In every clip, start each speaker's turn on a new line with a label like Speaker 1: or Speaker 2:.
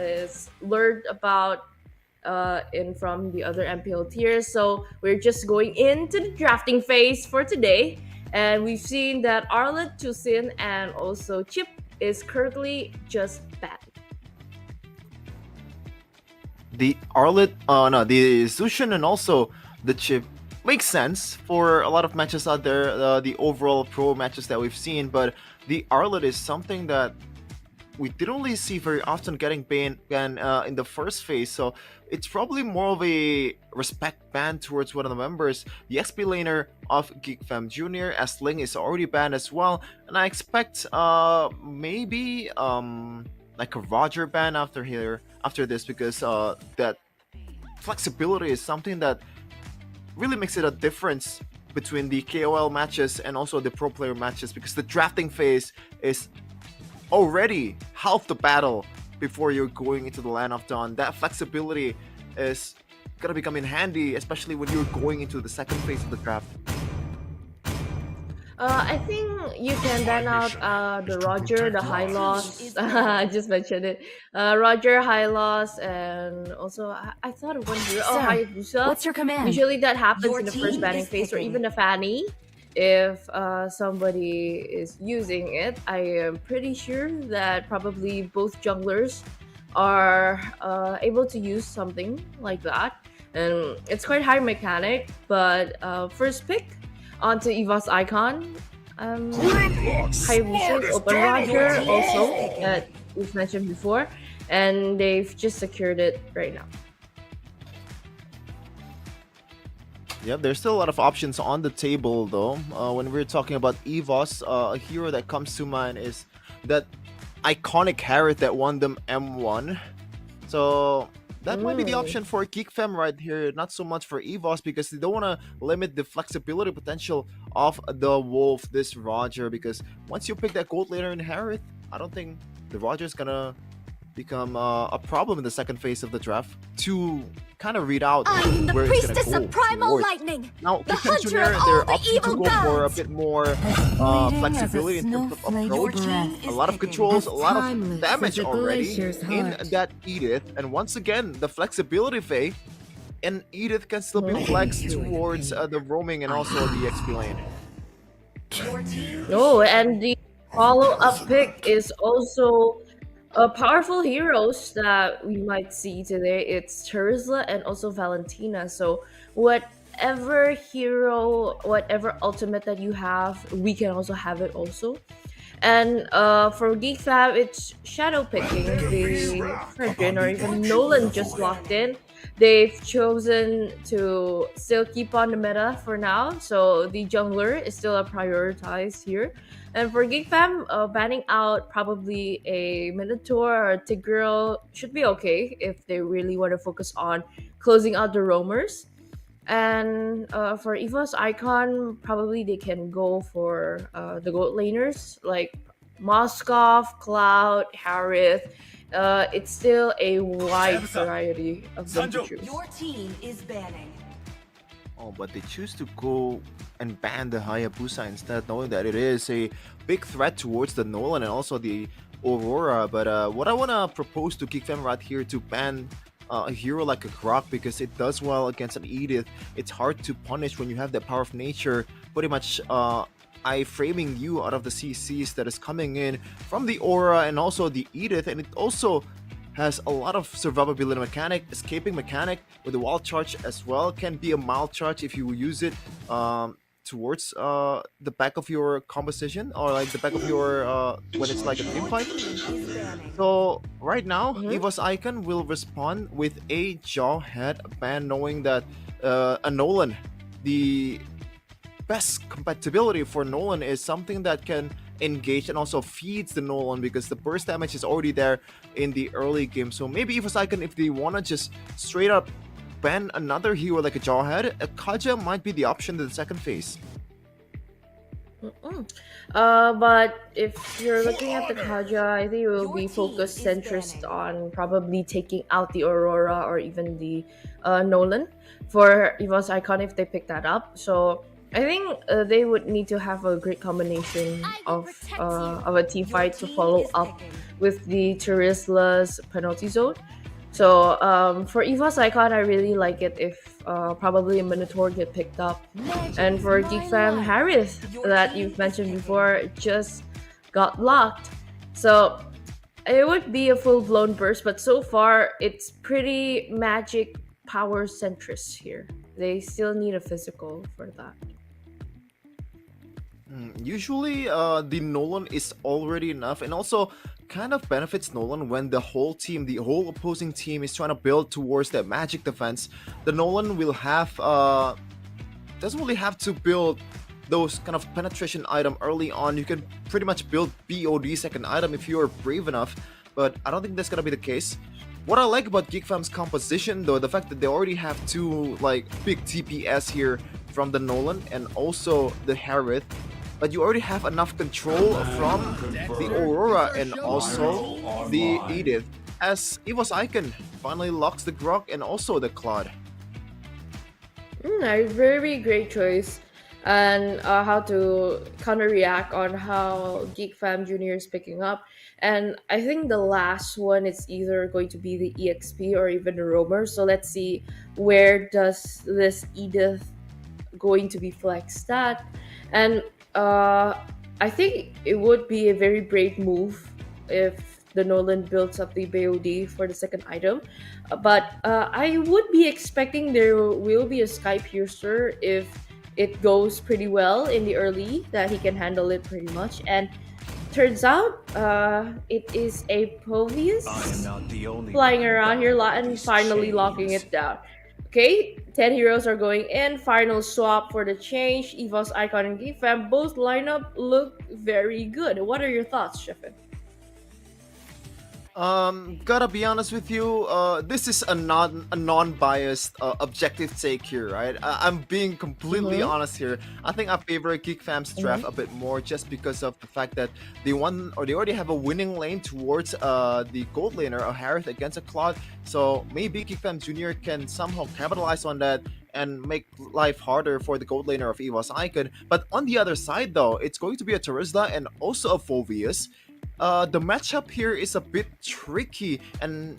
Speaker 1: is learned about in from the other MPL tiers. So we're just going into the drafting phase for today, and we've seen that Arlet, Tusin, and also Chip is currently just banned.
Speaker 2: The Arlet, no, the Zushin and also the Chip makes sense for a lot of matches out there, the overall pro matches that we've seen, but the Arlet is something that we didn't really see very often getting banned in the first phase, so it's probably more of a respect ban towards one of the members. The XP laner of GEEKFAM Jr. as Ling is already banned as well, and I expect maybe like a Roger ban after this, because that flexibility is something that really makes it a difference between the KOL matches and also the pro player matches, because the drafting phase is already half the battle before you're going into the Land of Dawn. That flexibility is gonna become in handy, especially when you're going into the second phase of the draft.
Speaker 1: I think you can ban out the Roger, the high loss. I just mentioned it. Roger, high loss, and also I thought of one hero. Oh,
Speaker 3: Sir,
Speaker 1: Hayabusa.
Speaker 3: what's your command?
Speaker 1: Usually that happens
Speaker 3: Your
Speaker 1: in the first
Speaker 3: team
Speaker 1: banning
Speaker 3: is
Speaker 1: phase, or
Speaker 3: picking.
Speaker 1: even the Fanny. If somebody is using it, I am pretty sure that probably both junglers are able to use something like that. And it's quite high mechanic, but first pick onto EVOS icon. Hayabusa is open Roger also that we've mentioned before, and they've just secured it right now.
Speaker 2: Yeah, there's still a lot of options on the table though. When we're talking about EVOS, a hero that comes to mind is that iconic Harith that won them M1. So that might be the option for GEEKFAM right here, not so much for EVOS, because they don't want to limit the flexibility potential of the Wolf, this Roger, because once you pick that gold laner in Harith, I don't think the Roger's gonna become a problem in the second phase of the draft to kind of read out
Speaker 3: I am the
Speaker 2: where it's gonna
Speaker 3: priestess
Speaker 2: go
Speaker 3: of primal
Speaker 2: towards.
Speaker 3: lightning,
Speaker 2: Now,
Speaker 3: the
Speaker 2: GEEKFAM
Speaker 3: hunter
Speaker 2: Jr.,
Speaker 3: of all
Speaker 2: they're
Speaker 3: the
Speaker 2: opting to
Speaker 3: evil
Speaker 2: go for a
Speaker 3: gods.
Speaker 2: bit more flexibility in terms of
Speaker 4: snowflake
Speaker 2: approach,
Speaker 4: breath.
Speaker 2: a lot of controls, a lot of
Speaker 4: Timeless
Speaker 2: damage
Speaker 4: as a
Speaker 2: already
Speaker 4: glacier's
Speaker 2: in
Speaker 4: heart.
Speaker 2: that Edith, and once again the flexibility phase, and Edith can still be flexed towards the roaming and also the XP lane.
Speaker 1: No, and the follow-up pick is also powerful heroes that we might see today. It's Terzla and also Valentina. So whatever hero, whatever ultimate that you have, we can also have it also. And for GEEKFAM, it's shadow picking. The Fredrin or even Nolan just locked in. They've chosen to still keep on the meta for now, so the jungler is still a prioritized here. And for GEEKFAM, banning out probably a Minotaur or a Tigreal should be okay if they really want to focus on closing out the roamers. And for EVOS icon, probably they can go for the gold laners like Moskov, Cloud, Harith. It's still a wide variety of them to choose.
Speaker 3: Your team is banning.
Speaker 2: Oh, but they choose to go and ban the Hayabusa instead, knowing that it is a big threat towards the Nolan and also the Aurora. But what I want to propose to GEEKFAM right here to ban a hero like a Grok, because it does well against an Edith. It's hard to punish when you have that power of nature pretty much framing you out of the CCs that is coming in from the Aura and also the Edith, and it also has a lot of survivability mechanic, escaping mechanic with the wild charge as well. Can be a mild charge if you use it towards the back of your composition, or like the back of your when it's like a team fight. So right now, EVOS Icon will respond with a Jawhead ban, knowing that a Nolan, the best compatibility for Nolan is something that can engage and also feeds the Nolan, because the burst damage is already there in the early game. So maybe EVOS Icon, if they want to just straight up ban another hero like a Jawhead, a Kaja might be the option in the second phase.
Speaker 1: But if you're looking at the Kaja, I think it will be focused centrist on probably taking out the Aurora or even the Nolan for EVOS Icon if they pick that up. So I think they would need to have a great combination of a team fight to follow up with the Terizla's penalty zone. So for EVOS Icon, I really like it if probably a Minotaur get picked up. And for GeekFam Harith that you've mentioned before just got locked. So it would be a full blown burst, but so far it's pretty magic power centrist here. They still need a physical for that.
Speaker 2: Usually, the Nolan is already enough, and also kind of benefits Nolan when the whole team, the whole opposing team, is trying to build towards that magic defense. The Nolan will have doesn't really have to build those kind of penetration item early on. You can pretty much build BOD second item if you are brave enough, but I don't think that's gonna be the case. What I like about GeekFam's composition, though, the fact that they already have two like big TPS here from the Nolan and also the Harith, but you already have enough control from the Aurora and also the Edith, as EVOS Icon finally locks the Grok and also the Claude.
Speaker 1: A very great choice, and how to counter react on how Geek Fam Junior is picking up. And I think the last one is either going to be the EXP or even the Roamer. So let's see where does this Edith going to be flexed at. And I think it would be a very brave move if the Nolan builds up the BOD for the second item. But I would be expecting there will be a Sky Piercer if it goes pretty well in the early, that he can handle it pretty much. And turns out it is a Povius flying around here and finally locking it down. Okay, 10 heroes are going in. Final swap for the change. EVOS Icon and GeekFam both lineup look very good. What are your thoughts, Sheffin?
Speaker 2: Gotta be honest with you. This is a non-biased objective take here, right? I'm being completely honest here. I think I favor Geek Fam's draft a bit more just because of the fact that they won, or they already have a winning lane towards the gold laner, a Harith against a Claude. So maybe Geek Fam Junior can somehow capitalize on that and make life harder for the gold laner of EVOS Icon. But on the other side, though, it's going to be a Terizla and also a Phoveus. The matchup here is a bit tricky, and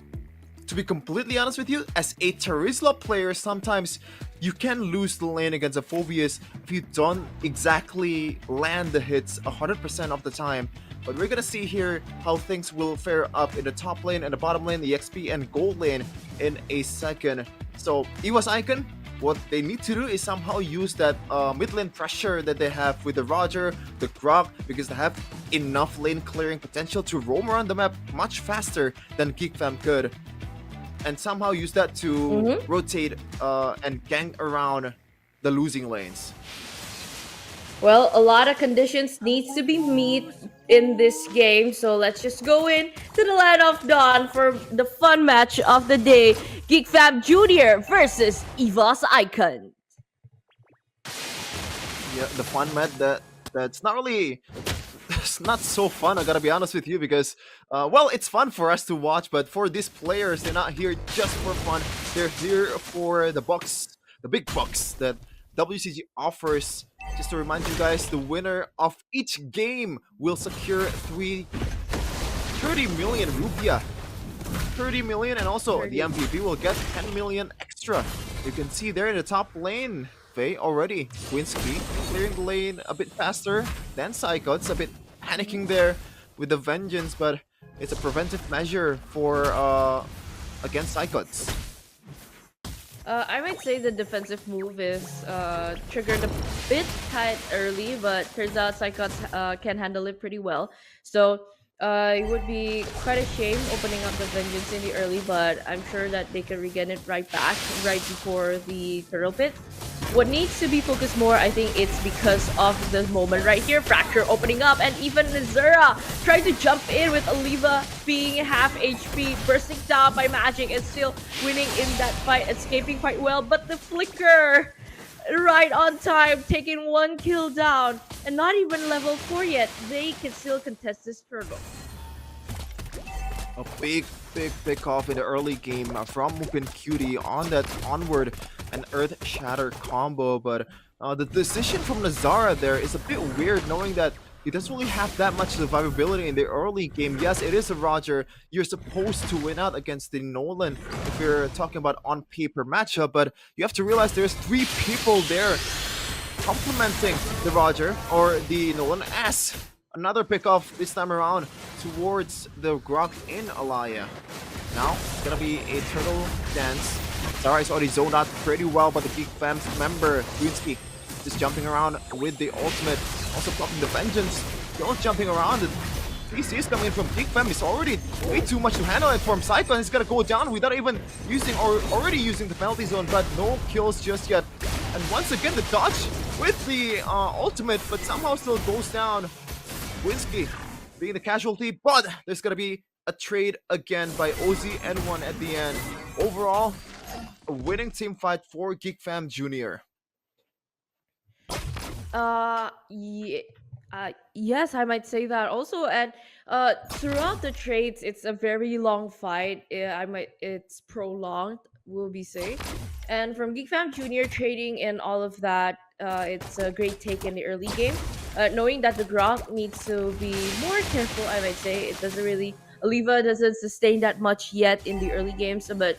Speaker 2: to be completely honest with you, as a Terizla player, sometimes you can lose the lane against a Phoveus if you don't exactly land the hits 100% of the time. But we're gonna see here how things will fare up in the top lane and the bottom lane, the XP and gold lane in a second. So EVOS Icon, what they need to do is somehow use that mid lane pressure that they have with the Roger, the Grok, because they have enough lane clearing potential to roam around the map much faster than GeekFam could, and somehow use that to rotate and gank around the losing lanes.
Speaker 1: Well, a lot of conditions needs to be met in this game, so let's just go in to the land of dawn for the fun match of the day: GeekFam Junior versus EVOS Icon.
Speaker 2: Yeah, the fun match that's not really, it's not so fun, I gotta be honest with you, because well, it's fun for us to watch, but for these players, they're not here just for fun. They're here for the bucks, the big bucks that WCG offers. Just to remind you guys, the winner of each game will secure 30 million rupiah. 30 million, and also the MVP will get 10 million extra. You can see there in the top lane, Faye already. Winsky clearing the lane a bit faster than Psycho. It's a bit panicking there with the Vengeance, but it's a preventive measure for against Psychots.
Speaker 1: I might say the defensive move is triggered a bit tight early, but turns out Psychots can handle it pretty well. So it would be quite a shame opening up the Vengeance in the early, but I'm sure that they can regain it right back, right before the Turtle Pit. What needs to be focused more, I think it's because of this moment right here. Fracture opening up, and even Nazura trying to jump in with Oliva being half HP, bursting down by magic and still winning in that fight, escaping quite well. But the flicker right on time, taking one kill down, and not even level 4 yet. They can still contest this turtle.
Speaker 2: A big pick off in the early game from Mupin Cutie on that onward and Earth Shatter combo. But the decision from Nazara there is a bit weird, knowing that he doesn't really have that much survivability in the early game. Yes, it is a Roger. You're supposed to win out against the Nolan if you're talking about on paper matchup, but you have to realize there's three people there complementing the Roger or the Nolan S. Another pickoff this time around towards the Grok in Alaya. Now it's gonna be a turtle dance. Zara is already zoned out pretty well, but the GEEKFAM's member Greensky just jumping around with the ultimate, also blocking the vengeance. Don't jumping around. The PC is coming in from GEEKFAM. It's already way too much to handle it from Psycho, and he's gonna go down without even using or already using the penalty zone, but no kills just yet. And once again, the dodge with the ultimate, but somehow still goes down. Winsky being the casualty, but there's gonna be a trade again by OZN1 at the end. Overall, a winning team fight for GEEKFAM Junior.
Speaker 1: Yeah, yes, I might say that also. And throughout the trades, it's a very long fight. It's prolonged, will be say. And from Geek Fam Junior trading and all of that, it's a great take in the early game. Knowing that the Gronk needs to be more careful, I might say. It doesn't really, Oliva doesn't sustain that much yet in the early games, but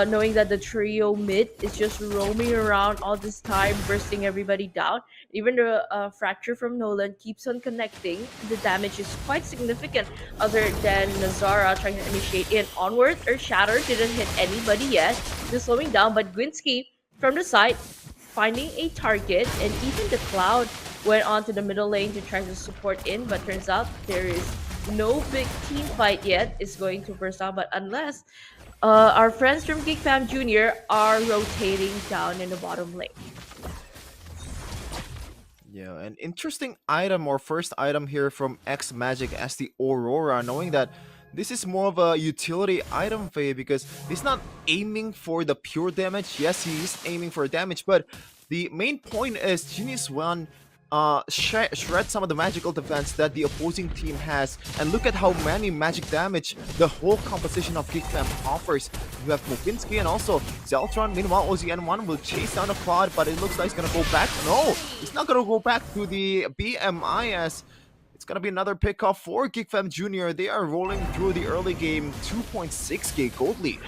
Speaker 1: knowing that the trio mid is just roaming around all this time, bursting everybody down. Even the fracture from Nolan keeps on connecting. The damage is quite significant, other than Nazara trying to initiate in onward or Shatter didn't hit anybody yet. Just slowing down, but Gwinsky from the side finding a target, and even the Cloud went on to the middle lane to try to support in, but turns out there is no big team fight yet is going to burst out, but unless our friends from Geek Fam Junior are rotating down in the bottom lane.
Speaker 2: Yeah, an interesting item or first item here from X Magic as the Aurora, knowing that this is more of a utility item for you because he's not aiming for the pure damage. Yes, he is aiming for damage, but the main point is Genius One shred some of the magical defense that the opposing team has, and look at how many magic damage the whole composition of GEEKFAM offers. You have Mokinski and also Zeltron. Meanwhile, OZN1 will chase down the Cloud, but it looks like he's gonna go back. No, he's not gonna go back to the BMI as it's gonna be another pickoff for GEEKFAM Junior. They are rolling through the early game 2.6k gold lead.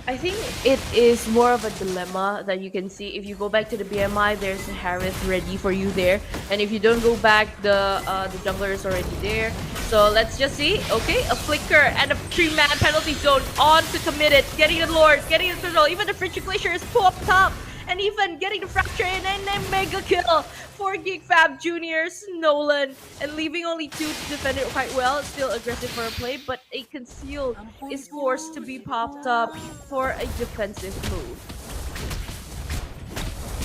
Speaker 1: I think it is more of a dilemma that you can see. If you go back to the BMI, there's a Harith ready for you there, and if you don't go back, the jungler is already there. So let's just see. Okay, a flicker and a 3-man penalty zone on to commit it, getting the Lord, getting the control. Even the Frigid Glacier is pulled up top, and even getting the fracture in, and then mega kill for Geek Fab Juniors, Nolan, and leaving only 2 to defend it quite well. Still aggressive for a play, but a conceal is forced to be popped up for a defensive move.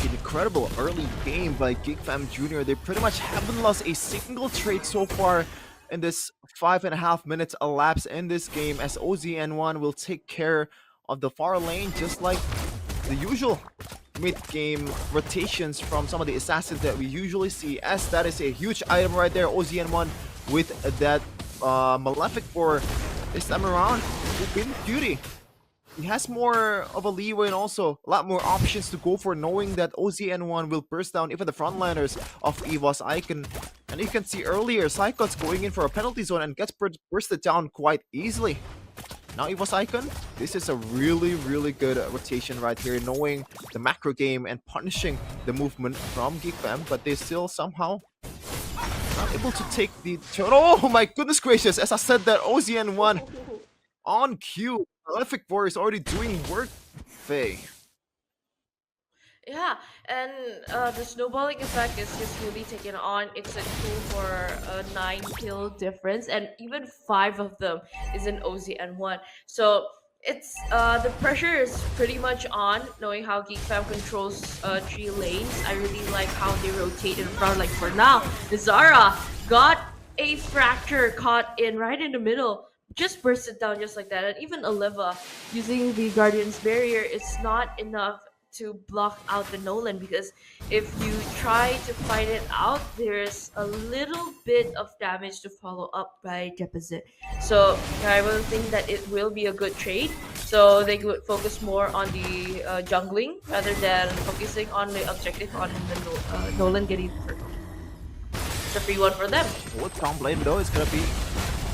Speaker 2: An incredible early game by GEEKFAM Junior. They pretty much haven't lost a single trade so far in this 5.5 minutes elapsed in this game, as OZN1 will take care of the far lane just like the usual mid-game rotations from some of the assassins that we usually see, as that is a huge item right there. OZN1 with that Malefic for this time around. Been Beauty. He has more of a leeway and also a lot more options to go for, knowing that OZN1 will burst down even the frontliners of EVOSICON. And you can see earlier, Psychot's going in for a penalty zone and gets bursted down quite easily. Now EVOSICON, this is a really good rotation right here, knowing the macro game and punishing the movement from GEEKFAM, but they still somehow not able to take the turn. Oh my goodness gracious, as I said that, OZN1 on cue. Malefic War is already doing work, Faye.
Speaker 1: Yeah, and the snowballing effect is just really taken on. It's a tool for a 9 kill difference, and even 5 of them is an OZN1. So it's the pressure is pretty much on, knowing how GeekFam controls 3 lanes. I really like how they rotate in front. Like for now, Zara got a fracture caught in right in the middle. Just burst it down just like that, and even Oliva using the Guardian's barrier, it's not enough to block out the Nolan, because if you try to fight it out, there's a little bit of damage to follow up by deposit. So I will think that it will be a good trade. So they could focus more on the jungling rather than focusing on the objective on the Nolan getting the turtle. It's a free one for them.
Speaker 2: What can't blame though, it's gonna be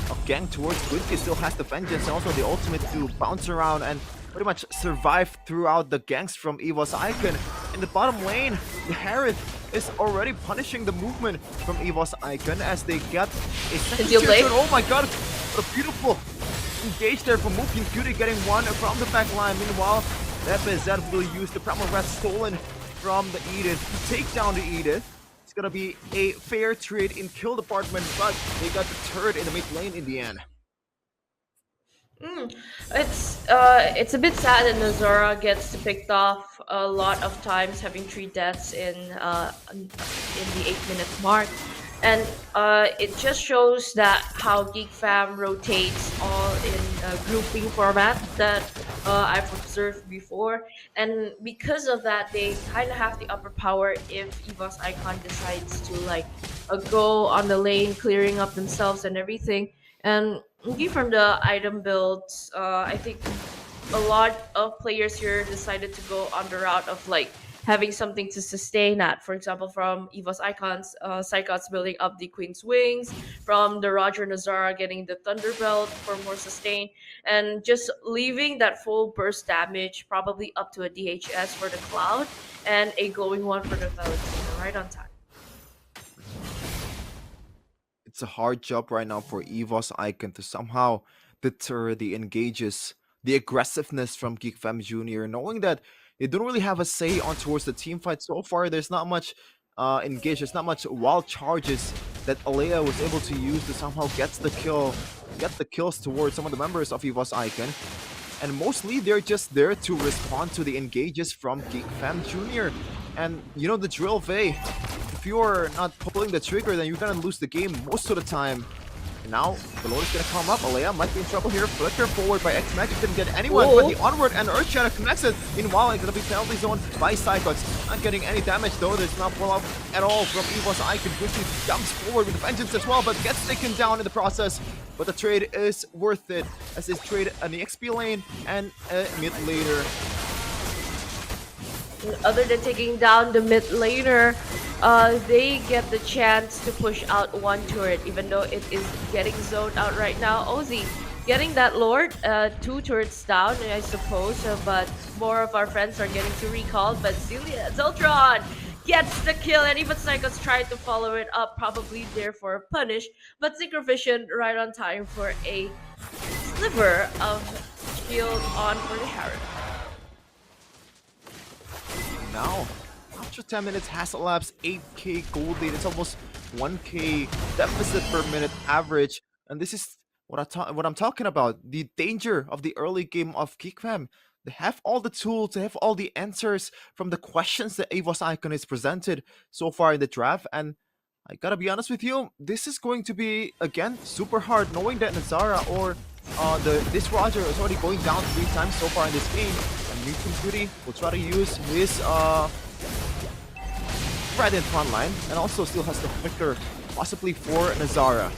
Speaker 2: a gang towards Quincy. Still has the vengeance and also the ultimate to bounce around and pretty much survive throughout the ganks from EVOS Icon. In the bottom lane, the Harith is already punishing the movement from EVOS Icon as they get a second tier turn. Oh my god, what a beautiful engage there from Mookie and Cutie, getting one from the back line. Meanwhile, FZ will use the Primal Wrath stolen from the Edith to take down the Edith. It's gonna be a fair trade in kill department, but they got the turret in the mid lane in the end.
Speaker 1: It's a bit sad that Nazara gets picked off a lot of times, having 3 deaths in the 8-minute mark, and it just shows that how GEEKFAM rotates all in grouping format that I've observed before, and because of that, they kind of have the upper power if EVOS Icon decides to like go on the lane, clearing up themselves and everything. And looking from the item builds, I think a lot of players here decided to go on the route of like having something to sustain that. For example, from EVOS Icons, Psychots building up the Queen's Wings, from the Roger Nazara getting the Thunder Belt for more sustain, and just leaving that full burst damage, probably up to a DHS for the Cloud, and a glowing one for the Valentina, right on time.
Speaker 2: It's a hard job right now for EVOS Icon to somehow deter the engages, the aggressiveness from GEEKFAM Jr., knowing that they don't really have a say on towards the team fight so far. There's not much engage, there's not much wild charges that Alea was able to use to somehow get the kills towards some of the members of EVOS Icon. And mostly they're just there to respond to the engages from GEEKFAM Jr. And you know the drill, Vey. If you're not pulling the trigger, then you're gonna lose the game most of the time. And now, the Lord is gonna come up. Alea might be in trouble here. Flicker forward by X-Magic, didn't get anyone, but the onward and Earthshatter connects it. Meanwhile, it's gonna be penalty zone by Psychots. Not getting any damage though. There's not pull-up at all from EVOS Icon. Gucci jumps forward with vengeance as well, but gets taken down in the process. But the trade is worth it, as it's trade an XP lane and a mid laner.
Speaker 1: Other than taking down the mid laner, they get the chance to push out one turret, even though it is getting zoned out right now. Ozzy getting that Lord, 2 turrets down, I suppose, but more of our friends are getting to recall. But Celia Zeltron gets the kill, and even Psycho's tried to follow it up, probably there for a punish, but Synchrovision right on time for a sliver of shield on for the Harith.
Speaker 2: Now, after 10 minutes, Hassel Labs 8k gold lead. It's almost 1k deficit per minute average, and this is what I'm talking about. The danger of the early game of GEEKFAM. They have all the tools, they have all the answers from the questions that EVOS Icon is presented so far in the draft, and I gotta be honest with you, this is going to be again super hard, knowing that Nazara or this Roger is already going down 3 times so far in this game. Mutant Beauty will try to use his threat in front line, and also still has the flicker possibly for Nazara.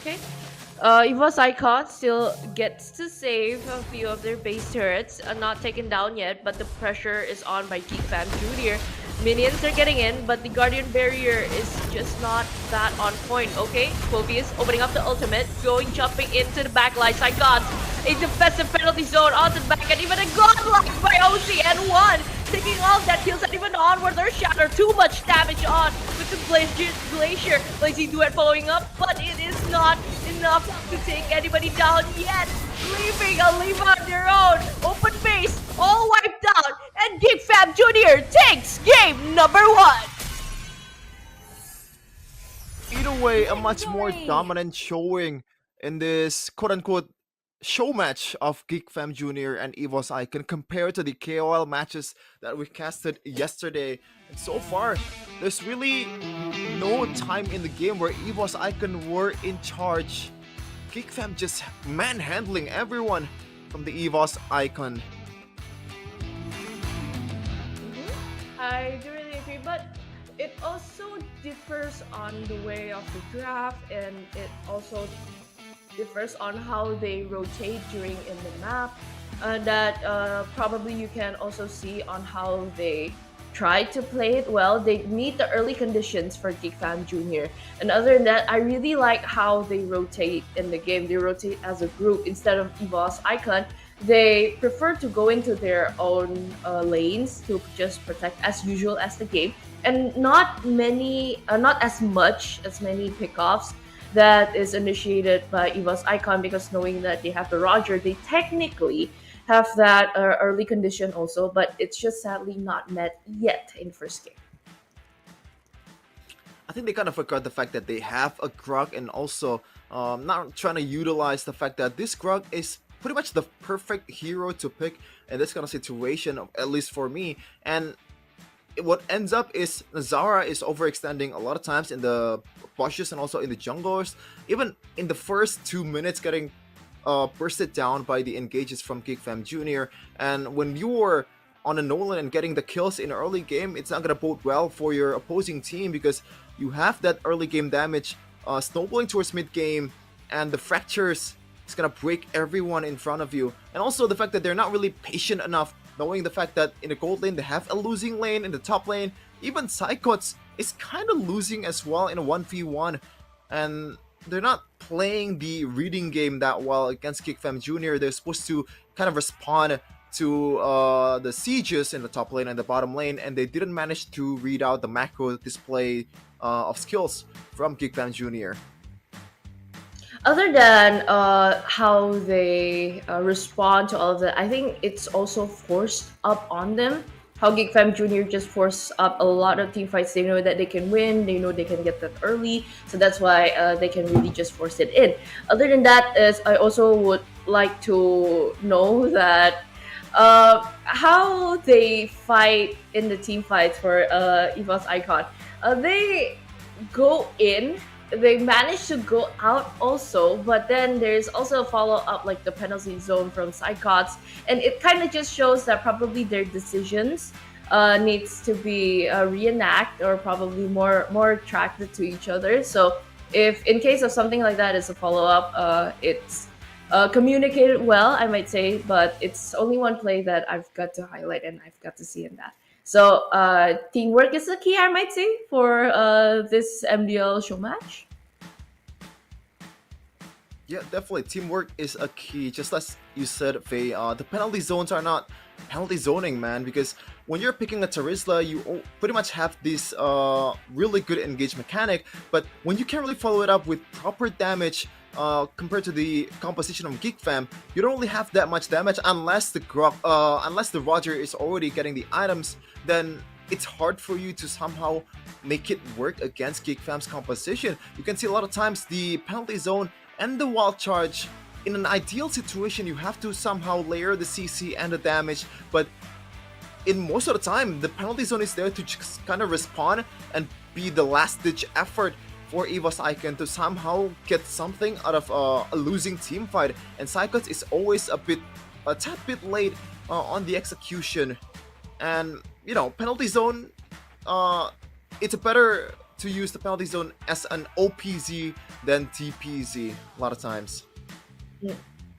Speaker 1: Okay. EVOS Icon still gets to save a few of their base turrets, not taken down yet, but the pressure is on by GEEKFAM Jr. Minions are getting in, but the Guardian Barrier is just not that on point. Okay, Phobius opening up the ultimate, jumping into the backline. Psychots, a defensive penalty zone on the back, and even a godlike by OC and 1. Taking all of that kills, and even onward, their shatter, too much damage on with the Glacier. Lazy Duet following up, but it is not enough to take anybody down yet. Leaving a leave on their own. Open base, all wiped out, and GEEKFAM Jr. takes game number 1.
Speaker 2: Either way, a much more dominant showing in this quote-unquote show match of GEEKFAM Jr. and EVOS Icon compared to the KOL matches that we casted yesterday. And so far, there's really no time in the game where EVOS Icon were in charge. GEEKFAM just manhandling everyone from the EVOS Icon.
Speaker 1: I do really agree, but it also differs on the way of the draft, and it also differs on how they rotate during in the map. That probably you can also see on how they try to play it well. They meet the early conditions for GeekFam Junior. And other than that, I really like how they rotate in the game. They rotate as a group instead of EVOS Icon. They prefer to go into their own lanes to just protect as usual as the game, and not as many pickoffs that is initiated by EVOS Icon, because knowing that they have the Roger, they technically have that early condition also, but it's just sadly not met yet in first game.
Speaker 2: I think they kind of forgot the fact that they have a Grog, and also not trying to utilize the fact that this Grog is pretty much the perfect hero to pick in this kind of situation, at least for me. And what ends up is Zara is overextending a lot of times in the bushes and also in the junglers. Even in the first 2 minutes, getting bursted down by the engages from GeekFam Junior. And when you're on a Nolan and getting the kills in early game, it's not gonna bode well for your opposing team, because you have that early game damage snowballing towards mid game, and the fractures is gonna break everyone in front of you. And also the fact that they're not really patient enough, knowing the fact that in the gold lane they have a losing lane, in the top lane even Psychots is kind of losing as well in a 1v1, and they're not playing the reading game that well against GeekFam Junior. They're supposed to kind of respond to the sieges in the top lane and the bottom lane, and they didn't manage to read out the macro display of skills from GeekFam Junior.
Speaker 1: Other than how they respond to all of that, I think it's also forced up on them. How GeekFam Junior just forced up a lot of team fights. They know that they can win. They know they can get that early, so that's why they can really just force it in. Other than that, is I also would like to know that how they fight in the team fights for EVOS Icon. They go in, they manage to go out also, but then there's also a follow-up like the penalty zone from Psychots, and it kind of just shows that probably their decisions needs to be reenact, or probably more attracted to each other. So if in case of something like that is a follow-up, it's communicated well, I might say, but it's only one play that I've got to highlight and I've got to see in that. So teamwork is the key, I might say, for this MDL show match.
Speaker 2: Yeah, definitely. Teamwork is a key. Just as you said, Faye, the penalty zones are not penalty zoning, man, because when you're picking a Terizla, you pretty much have this really good engage mechanic, but when you can't really follow it up with proper damage, compared to the composition of GeekFam, you don't really have that much damage unless the Roger is already getting the items. Then it's hard for you to somehow make it work against GeekFam's composition. You can see a lot of times the penalty zone and the wild charge. In an ideal situation, you have to somehow layer the CC and the damage, but in most of the time, the penalty zone is there to just kind of respawn and be the last-ditch effort for EVOS Icon to somehow get something out of a losing team fight. And Psychots is always a tad bit late on the execution. And you know, penalty zone, it's better to use the penalty zone as an OPZ than TPZ a lot of times.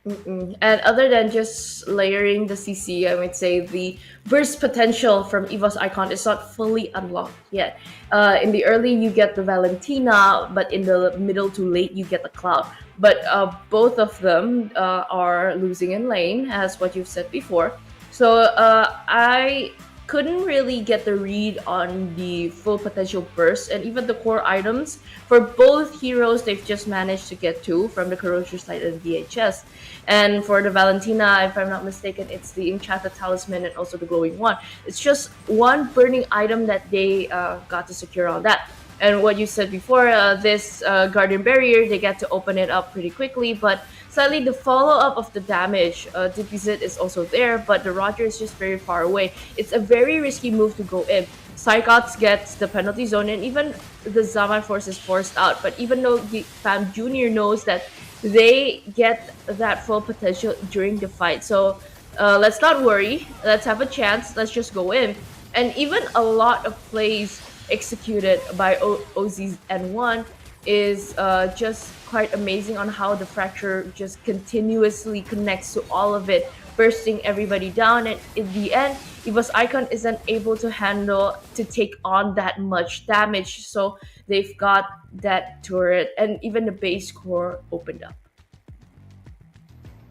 Speaker 1: And other than just layering the CC, I might say the burst potential from EVOS Icon is not fully unlocked yet. In the early, you get the Valentina, but in the middle to late, you get the Cloud. But both of them are losing in lane, as what you've said before. So I couldn't really get the read on the full potential burst, and even the core items for both heroes they've just managed to get two from the Corrosion side and VHS. And for the Valentina, if I'm not mistaken, it's the Enchanted Talisman and also the Glowing One. It's just one burning item that they got to secure on that. And what you said before, this Guardian Barrier, they get to open it up pretty quickly, but sadly, the follow-up of the damage, Dipizit is also there, but the Roger is just very far away. It's a very risky move to go in. Psychots gets the penalty zone, and even the Zaman Force is forced out. But even though Fam Junior knows that they get that full potential during the fight, so let's not worry. Let's have a chance. Let's just go in. And even a lot of plays executed by OZ's N1 is just quite amazing on how the fracture just continuously connects to all of it, bursting everybody down. And in the end, EVOS Icon isn't able to handle to take on that much damage. So they've got that turret and even the base core opened up.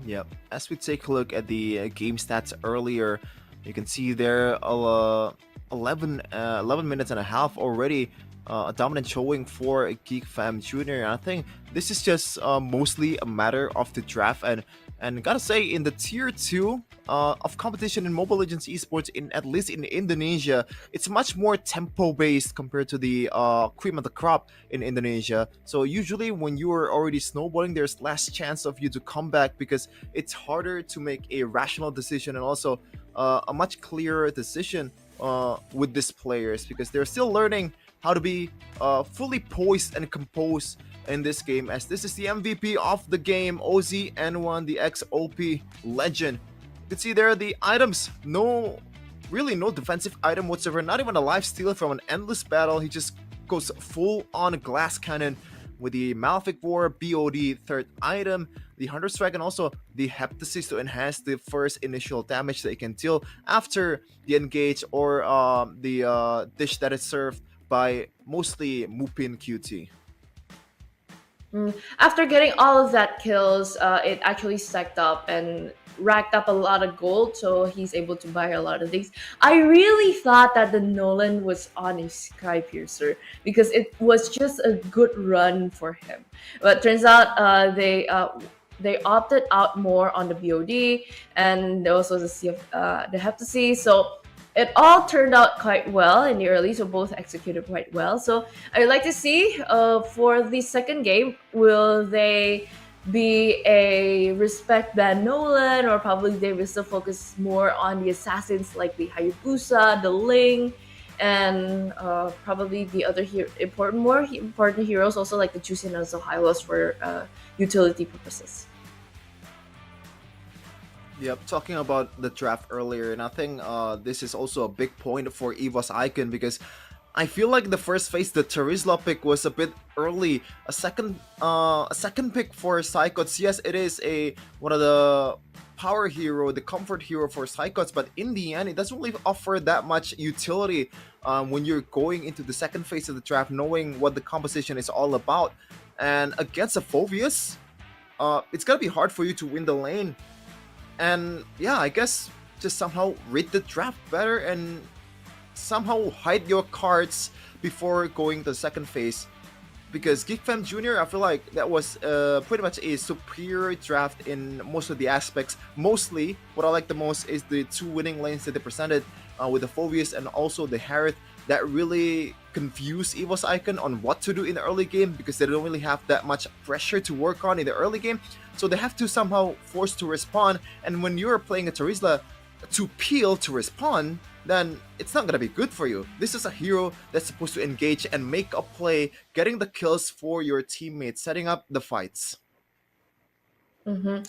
Speaker 2: Yep. As we take a look at the game stats earlier, you can see there 11 minutes and a half already. A dominant showing for GEEKFAM Jr. I think this is just mostly a matter of the draft, and gotta say, in the tier 2 of competition in Mobile Legends esports, in at least in Indonesia, it's much more tempo based compared to the cream of the crop in Indonesia. So usually when you are already snowballing, there's less chance of you to come back because it's harder to make a rational decision, and also a much clearer decision with these players, because they're still learning how to be fully poised and composed in this game, as this is the MVP of the game, OZN1, the XOP legend. You can see there the items, really no defensive item whatsoever, not even a life steal from an endless battle. He just goes full on glass cannon with the Malefic War BOD third item, the Hunter Strike, and also the Heptasis to enhance the first initial damage that you can deal after the engage or the dish that is served by mostly Mupin QT.
Speaker 1: After getting all of that kills, it actually stacked up and racked up a lot of gold, so he's able to buy a lot of things. I really thought that the Nolan was on a Sky Piercer because it was just a good run for him, but turns out they opted out more on the BOD and also the the Heptasis. So it all turned out quite well in the early, so both executed quite well. So I'd like to see for the second game, will they be a respect Van Nolan, or probably they will still focus more on the assassins like the Hayabusa, the Ling, and probably the other more important heroes also like the Juicy and also Hylos for utility purposes.
Speaker 2: Yep, talking about the draft earlier, and I think this is also a big point for EVOS Icon, because I feel like the first phase, the Terizla pick was a bit early. A second pick for Psychots. Yes, it is one of the power hero, the comfort hero for Psychots, but in the end, it doesn't really offer that much utility when you're going into the second phase of the draft, knowing what the composition is all about. And against a Phoveus, it's gonna be hard for you to win the lane. And yeah, I guess just somehow read the draft better and somehow hide your cards before going to the second phase. Because GEEKFAM Jr., I feel like that was pretty much a superior draft in most of the aspects. Mostly, what I like the most is the two winning lanes that they presented with the Phoveus and also the Harith, that really confuse EVOS Icon on what to do in the early game, because they don't really have that much pressure to work on in the early game. So they have to somehow force to respond, and when you're playing a Terizla to peel to respond, then it's not going to be good for you. This is a hero that's supposed to engage and make a play, getting the kills for your teammates, setting up the fights.
Speaker 1: Other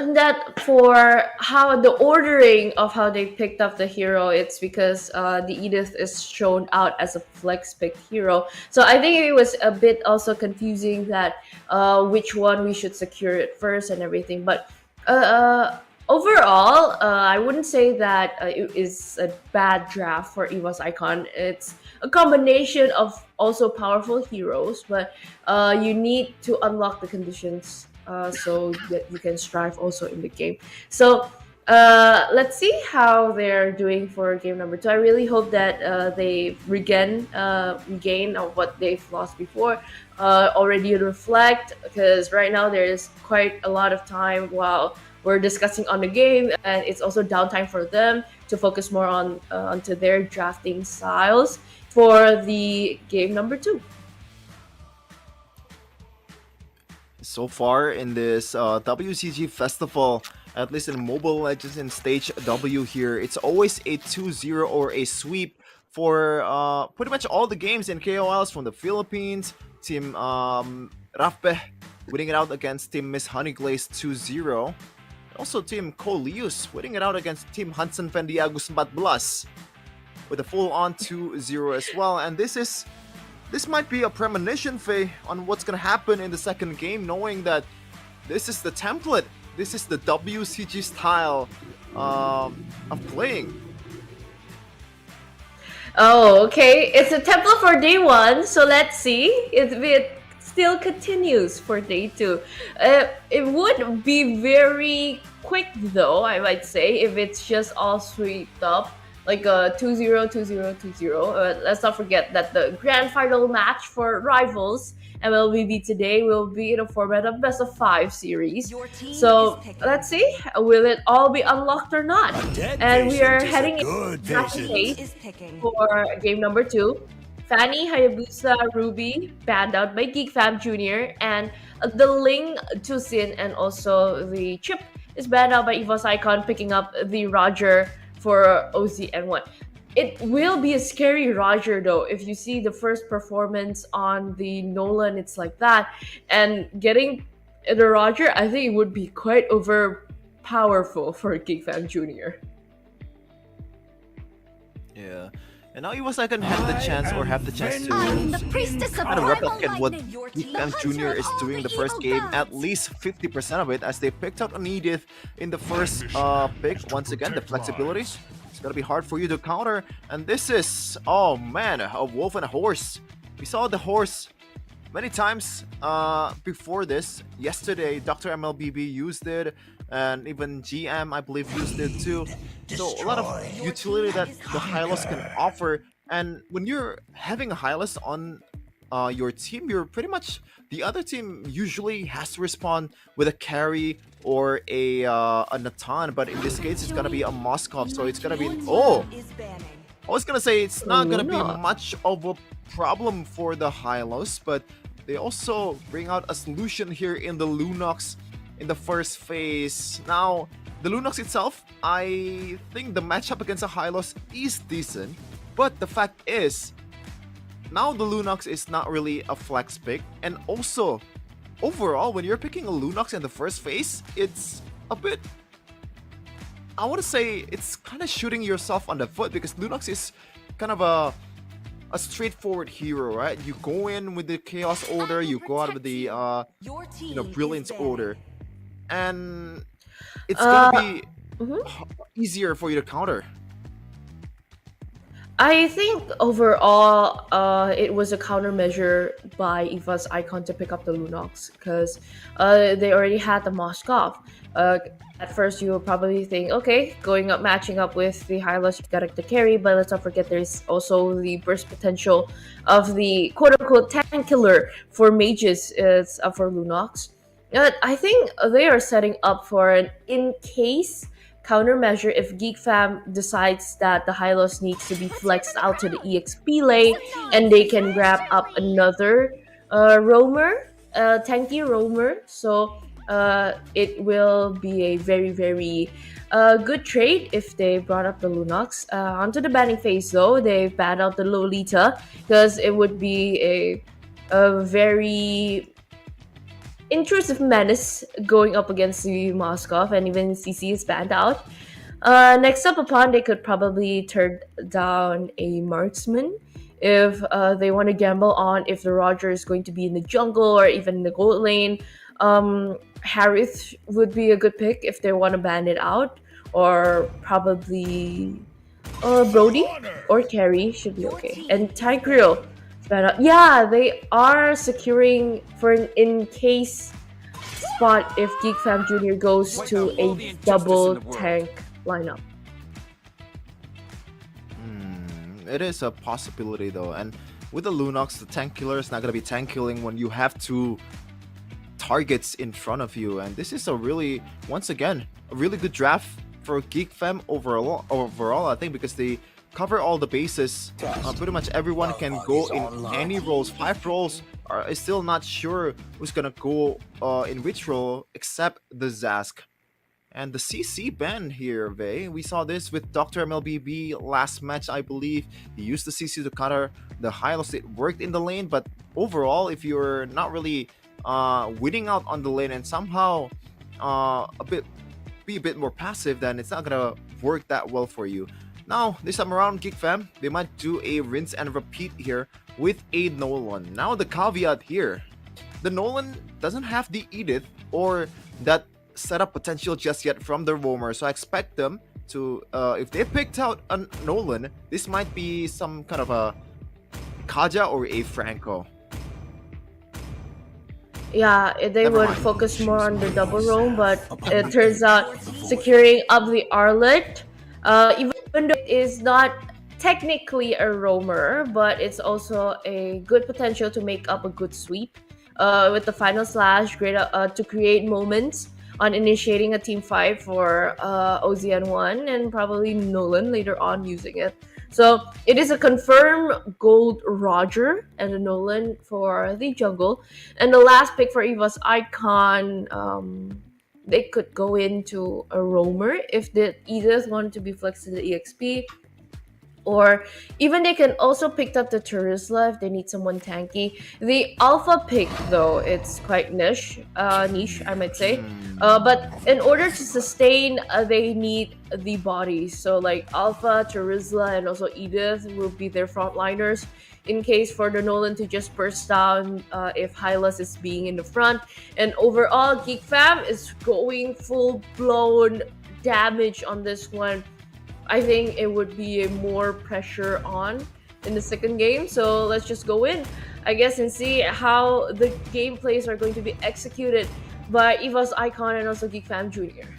Speaker 1: than that, for how the ordering of how they picked up the hero, it's because the Edith is shown out as a flex pick hero. So I think it was a bit also confusing that which one we should secure it first and everything. But overall, I wouldn't say that it is a bad draft for EVOS Icon. It's a combination of also powerful heroes, but you need to unlock the conditions so that you can strive also in the game. So let's see how they're doing for game number 2. I really hope that they regain of what they've lost before. Already reflect, because right now there is quite a lot of time while we're discussing on the game, and it's also downtime for them to focus more on onto their drafting styles for the game number 2.
Speaker 2: So far in this WCG festival, at least in Mobile Legends in Stage W here, it's always a 2-0 or a sweep for pretty much all the games in KOLs, from the Philippines, Team Rafpeh winning it out against Team Miss Honeyglaze 2-0. Also Team Coleus winning it out against Team Hansen Vendiagus 14. with a full-on 2-0 as well. And this might be a premonition, Faye, on what's gonna happen in the second game, knowing that this is the template. This is the WCG style of playing.
Speaker 1: Oh, okay. It's a template for day one, so let's see if it still continues for day two. It would be very quick, though, I might say, if it's just all swept up, like a 2-0, 2-0, 2-0. Let's not forget that the grand final match for rivals MLBB today will be in a format of best of 5 series. So let's see, will it all be unlocked or not? And we are heading into phase for game number 2. Fanny, Hayabusa, Ruby, banned out by GEEKFAM Jr. And the Ling, Tusin, and also the Chip is banned out by EVOSICON, picking up the Roger for OZN1. It will be a scary Roger, though. If you see the first performance on the Nolan, it's like that. And getting the Roger, I think it would be quite overpowerful for GEEKFAM Jr.
Speaker 2: Yeah. And now EVOSICON have the chance to kind of replicate what GEEKFAM Jr. is doing the first game, at least 50% of it, as they picked out an Edith in the first pick. Once again, the flexibility. It's gonna be hard for you to counter. And this is, oh man, a wolf and a horse. We saw the horse many times before this. Yesterday, Dr. MLBB used it, and even GM, I believe, used it too. So a lot of utility that the Hylos can offer. And when you're having a Hylos on your team, you're pretty much, the other team usually has to respond with a carry or a Natan, but in this case it's gonna be a Moskov, so it's gonna be, oh, I was gonna say it's not gonna be much of a problem for the Hylos, but they also bring out a solution here in the Lunox in the first phase. Now, the Lunox itself, I think the matchup against the Hylos is decent, but the fact is, now the Lunox is not really a flex pick, and also, overall, when you're picking a Lunox in the first phase, it's a bit, I want to say, it's kind of shooting yourself on the foot, because Lunox is kind of a straightforward hero, right? You go in with the Chaos Order, you go out with the Brilliance Order, and it's gonna be easier for you to counter.
Speaker 1: I think overall, it was a countermeasure by EVOSICON to pick up the Lunox, because they already had the Moskov. At first, you will probably think, okay, going up, matching up with the Hylos, you got the carry, but let's not forget there's also the burst potential of the quote-unquote tank killer for mages for Lunox. I think they are setting up for an in-case countermeasure if GEEKFAM decides that the Hylos needs to be flexed out to the EXP lane and they can grab up another roamer, tanky roamer. So it will be a very, very good trade if they brought up the Lunox. Onto the banning phase, though, they banned out the Lolita because it would be a very intrusive menace going up against the Moskov, and even CC is banned out. Next up upon, they could probably turn down a marksman if they want to gamble on if the Roger is going to be in the jungle or even in the gold lane. Harith would be a good pick if they want to ban it out, or probably Brody or Carry should be okay. And Tigreal, yeah, they are securing for an in-case spot if GEEKFAM Jr. goes to a double tank lineup.
Speaker 2: It is a possibility though, and with the Lunox, the tank killer is not going to be tank killing when you have two targets in front of you, and this is a really, once again, a really good draft for GEEKFAM overall, I think, because they cover all the bases. Pretty much everyone can go in any roles. 5 roles are still not sure who's gonna go in which role except the Zask. And the CC ban here, Vey. We saw this with Dr. MLBB last match, I believe. He used the CC to counter the Hylos. It worked in the lane, but overall, if you're not really winning out on the lane and somehow be a bit more passive, then it's not gonna work that well for you. Now, this time around, GEEKFAM, they might do a rinse and repeat here with a Nolan. Now, the caveat here, the Nolan doesn't have the Edith or that setup potential just yet from the roamer, so I expect them to, if they picked out a Nolan, this might be some kind of a Kaja or a Franco.
Speaker 1: Yeah, they
Speaker 2: Never
Speaker 1: would
Speaker 2: mind.
Speaker 1: focus more on the double roam, but it turns out securing up the Arlet, even though it is not technically a roamer, but it's also a good potential to make up a good sweep. With the final slash, great to create moments on initiating a team fight for OZN1 and probably Nolan later on using it. So it is a confirmed gold Roger and a Nolan for the jungle. And the last pick for EVOSICON, they could go into a roamer if they either want to be flexed to the EXP, or even they can also pick up the Turisla if they need someone tanky. The alpha pick, though, it's quite niche, I might say. But in order to sustain, they need the bodies. So like Alpha, Turisla, and also Edith will be their frontliners in case for the Nolan to just burst down if Hylas is being in the front. And overall, GEEKFAM is going full-blown damage on this one. I think it would be a more pressure on in the second game. So let's just go in, I guess, and see how the gameplays are going to be executed by EVOSICON and also GEEKFAM Jr.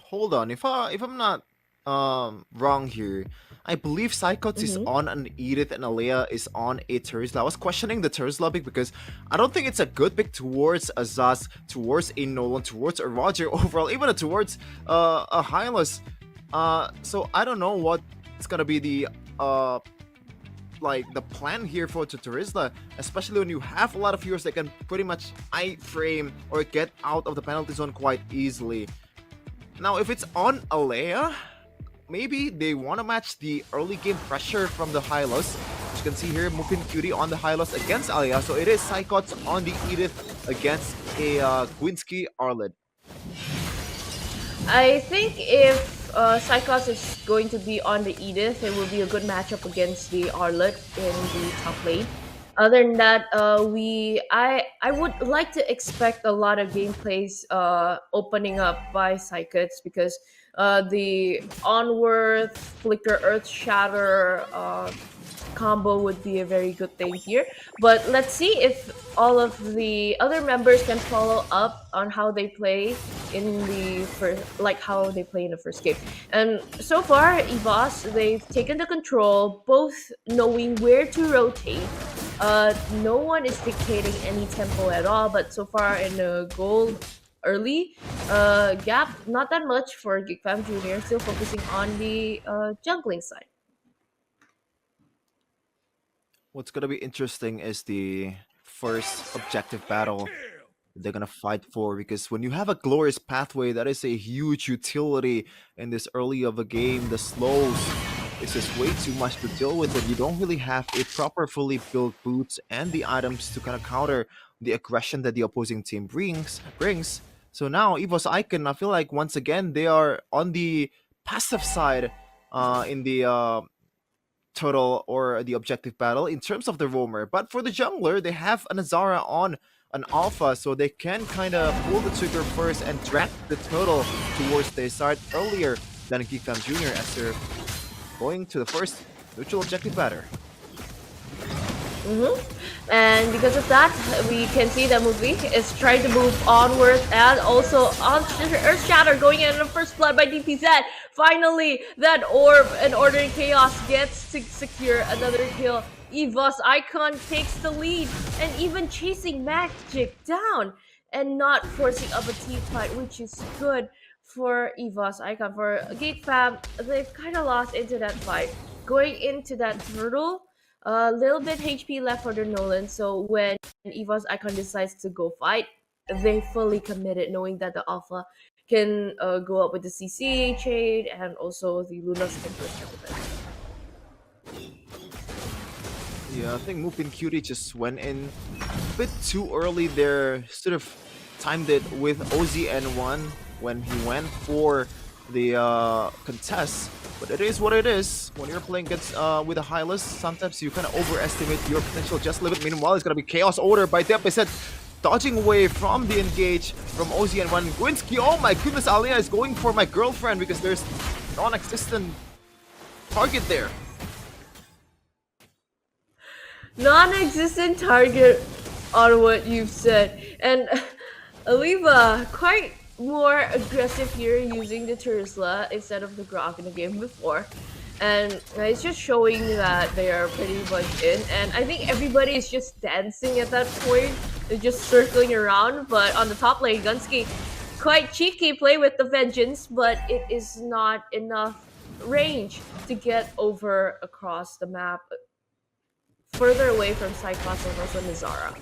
Speaker 2: Hold on, if I'm not wrong here, I believe Psychots is on an Edith and Alea is on a Turisla. I was questioning the Turisla pick because I don't think it's a good pick towards a Zaz, towards a Nolan, towards a Roger overall, even towards a Hylas. So I don't know what's gonna be the like the plan here for Turisla, especially when you have a lot of heroes that can pretty much iframe or get out of the penalty zone quite easily. Now, if it's on Alea, maybe they want to match the early game pressure from the Hylos. As you can see here, Mupin Cutie on the Hylos against Alea. So it is Psychots on the Edith against a Gwinsky Arlid.
Speaker 1: I think if Psychos is going to be on the Edith, it will be a good matchup against the Arlet in the top lane. Other than that, I would like to expect a lot of gameplays opening up by Psychots because the Onward, Flicker, Earth Shatter combo would be a very good thing here. But let's see if all of the other members can follow up on how they play in the first, like how they play in the first game. And so far, EVOS, they've taken the control, both knowing where to rotate. No one is dictating any tempo at all, but so far in the gold early gap, not that much for GEEKFAM Jr., still focusing on the jungling side.
Speaker 2: What's gonna be interesting is the first objective battle they're gonna fight for, because when you have a glorious pathway, that is a huge utility in this early of a game. The slows is just way too much to deal with, and you don't really have a proper fully built boots and the items to kind of counter the aggression that the opposing team brings. So now EVOSICON, I feel like once again they are on the passive side in the total or the objective battle in terms of the roamer. But for the jungler, they have an Azara on an alpha, so they can kind of pull the trigger first and drag the total towards their side earlier than GEEKFAM Jr. as they're going to the first neutral objective batter.
Speaker 1: And because of that, we can see that movie is trying to move onward, and also on Earth Shatter going in the first blood by DPZ. Finally, that orb and Ordering Chaos gets to secure another kill. EVOSICON takes the lead and even chasing Magic down and not forcing up a team fight, which is good for EVOSICON. For GEEKFAM, they've kind of lost into that fight. Going into that turtle, a little bit HP left for the Nolan, so when EVOSICON decides to go fight, they fully committed, knowing that the Alpha can go up with the CC trade and also the Luna Stimpers.
Speaker 2: Yeah, I think Mupin Cutie just went in a bit too early there, sort of timed it with OZN1 when he went for the contest. But it is what it is. When you're playing against with a high list, sometimes you kind of overestimate your potential just limit. Meanwhile, it's gonna be chaos order by Depiset, dodging away from the engage from OZ and one Gwinsky. Oh my goodness, Alia is going for my girlfriend because there's non-existent target there.
Speaker 1: Non-existent target on what you've said, and Aliva quite more aggressive here using the Tursla instead of the Grok in the game before, and it's just showing that they are pretty much in. And I think everybody is just dancing at that point. They're just circling around. But on the top lane, Gunsky quite cheeky play with the Vengeance, but it is not enough range to get over across the map further away from Cyclops and also Nazara.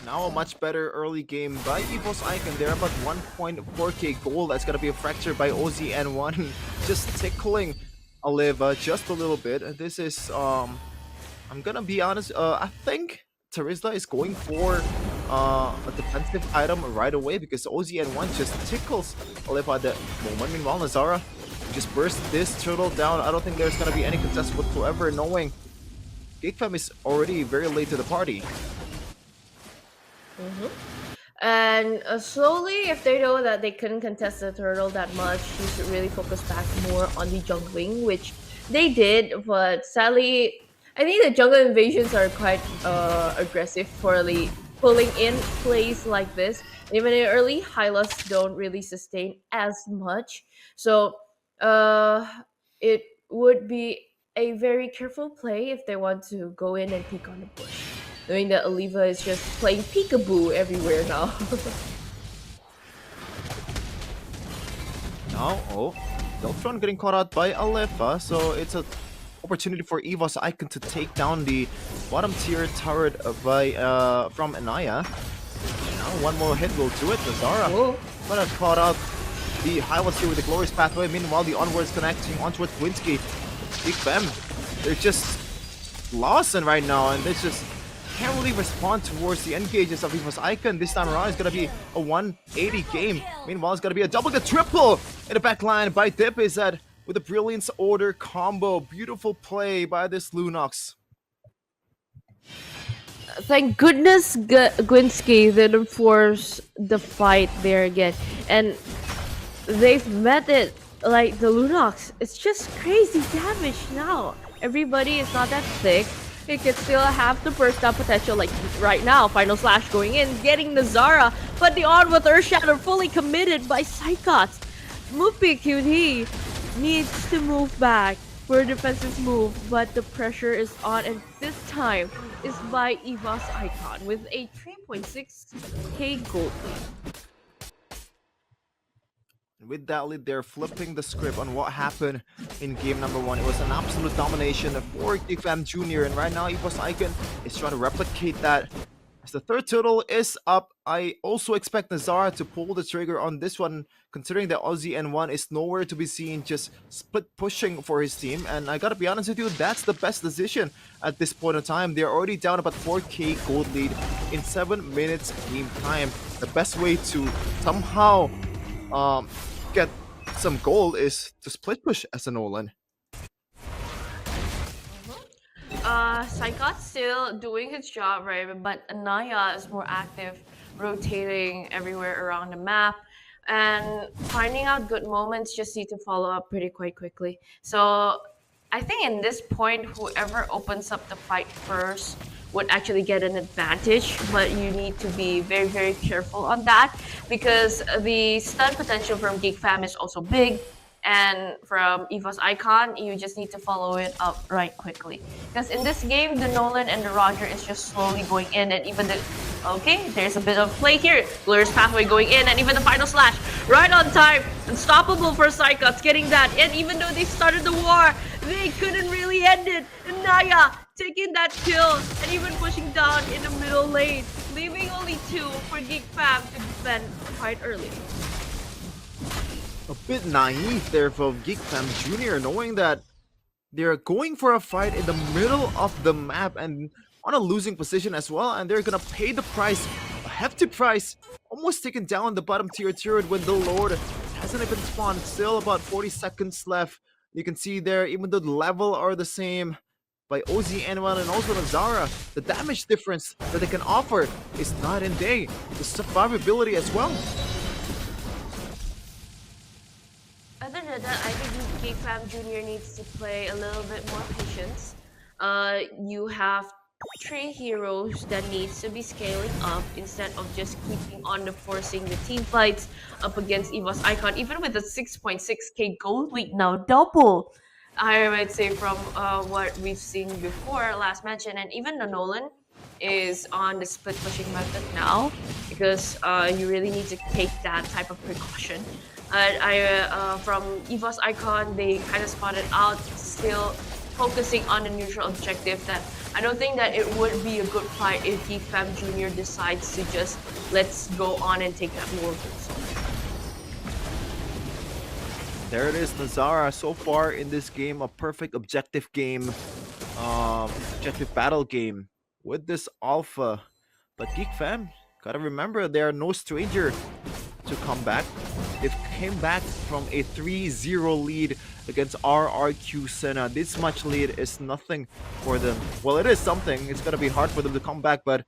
Speaker 2: Now a much better early game by EVOSICON. They're about 1.4k gold. That's gonna be a fracture by OZN1. Just tickling Aliva just a little bit. This is I'm gonna be honest, I think Terizla is going for a defensive item right away because OZN1 just tickles Aliva at the moment. Meanwhile, Nazara just burst this turtle down. I don't think there's gonna be any contest whatsoever, knowing GEEKFAM is already very late to the party.
Speaker 1: And slowly, if they know that they couldn't contest the turtle that much, you should really focus back more on the jungling, which they did. But sadly, I think the jungle invasions are quite aggressive for pulling in plays like this. Even in early, Hylas don't really sustain as much. So it would be a very careful play if they want to go in and peek on the bush, knowing that Aliva is just playing peekaboo everywhere now.
Speaker 2: Now, Deltron getting caught out by Aliva, so it's an opportunity for EVOSICON to take down the bottom tier turret by from Anaya. Now one more hit will do it. Nazara gonna caught out the Hylas here with the glorious pathway. Meanwhile, the onwards connecting onto Winsky. GEEKFAM, they're just lost in right now, and they just can't really respond towards the engages of EVOSICON. This time around, it's gonna be a 180 game. Meanwhile, it's gonna be a double, a triple in the back line by Depiset with a Brilliance Order combo. Beautiful play by this Lunox.
Speaker 1: Thank goodness Gwinsky didn't force the fight there again. And they've met it like the Lunox. It's just crazy damage now. Everybody is not that thick. It can still have the burst down potential, like right now. Final Slash going in, getting Nazara, but the on with Earthshatter fully committed by Psychots. Mupi QT needs to move back for a defensive move, but the pressure is on, and this time is by EVOSICON with a 3.6k gold lead.
Speaker 2: With that lead, they're flipping the script on what happened in game number 1. It was an absolute domination for GEEKFAM Jr. And right now, EVOSICON is trying to replicate that. As the third turtle is up, I also expect Nazara to pull the trigger on this one, considering that OZN1 is nowhere to be seen, just split pushing for his team. And I gotta be honest with you, that's the best decision at this point in time. They're already down about 4k gold lead in 7 minutes game time. The best way to somehow get some gold is to split push as a Nolan.
Speaker 1: Psychot's still doing his job, right? But Anaya is more active, rotating everywhere around the map, and finding out good moments. Just need to follow up pretty quite quickly. So I think in this point, whoever opens up the fight first would actually get an advantage, but you need to be very, very careful on that because the stun potential from GEEKFAM is also big, and from EVOSICON, you just need to follow it up right quickly. Because in this game, the Nolan and the Roger is just slowly going in, and even the... Okay, there's a bit of play here. Glorious Pathway going in, and even the Final Slash right on time. Unstoppable for Psychots getting that, and even though they started the war, they couldn't really end it. And Naya taking that kill, and even pushing down in the middle lane, leaving only 2 for GEEKFAM to defend quite early.
Speaker 2: A bit naive there from GEEKFAM Jr., knowing that they're going for a fight in the middle of the map and on a losing position as well, and they're gonna pay the price hefty price, almost taken down the bottom tier turret when the Lord hasn't even spawned. Still about 40 seconds left. You can see there, even though the level are the same by OZN1 and also Nazara, the damage difference that they can offer is night and day. The survivability as well.
Speaker 1: Other than that, I think GEEKFAM Junior needs to play a little bit more patience. You have three heroes that needs to be scaling up instead of just keeping on the forcing the team fights up against EVOSICON. Even with a 6.6k gold lead now, double, I might say, from what we've seen before last mention, and even the Nolan is on the split pushing method now because you really need to take that type of precaution. From EVOSICON, they kind of spotted out, still focusing on the neutral objective. That I don't think that it would be a good fight if GEEKFAM Junior decides to just let's go on and take that war.
Speaker 2: There it is, Nazara. So far in this game, a perfect objective game, objective battle game with this alpha. But GEEKFAM, gotta remember, they are no stranger to come back. They've came back from a 3-0 lead against RRQ Senna. This much lead is nothing for them. Well, it is something. It's gonna be hard for them to come back, but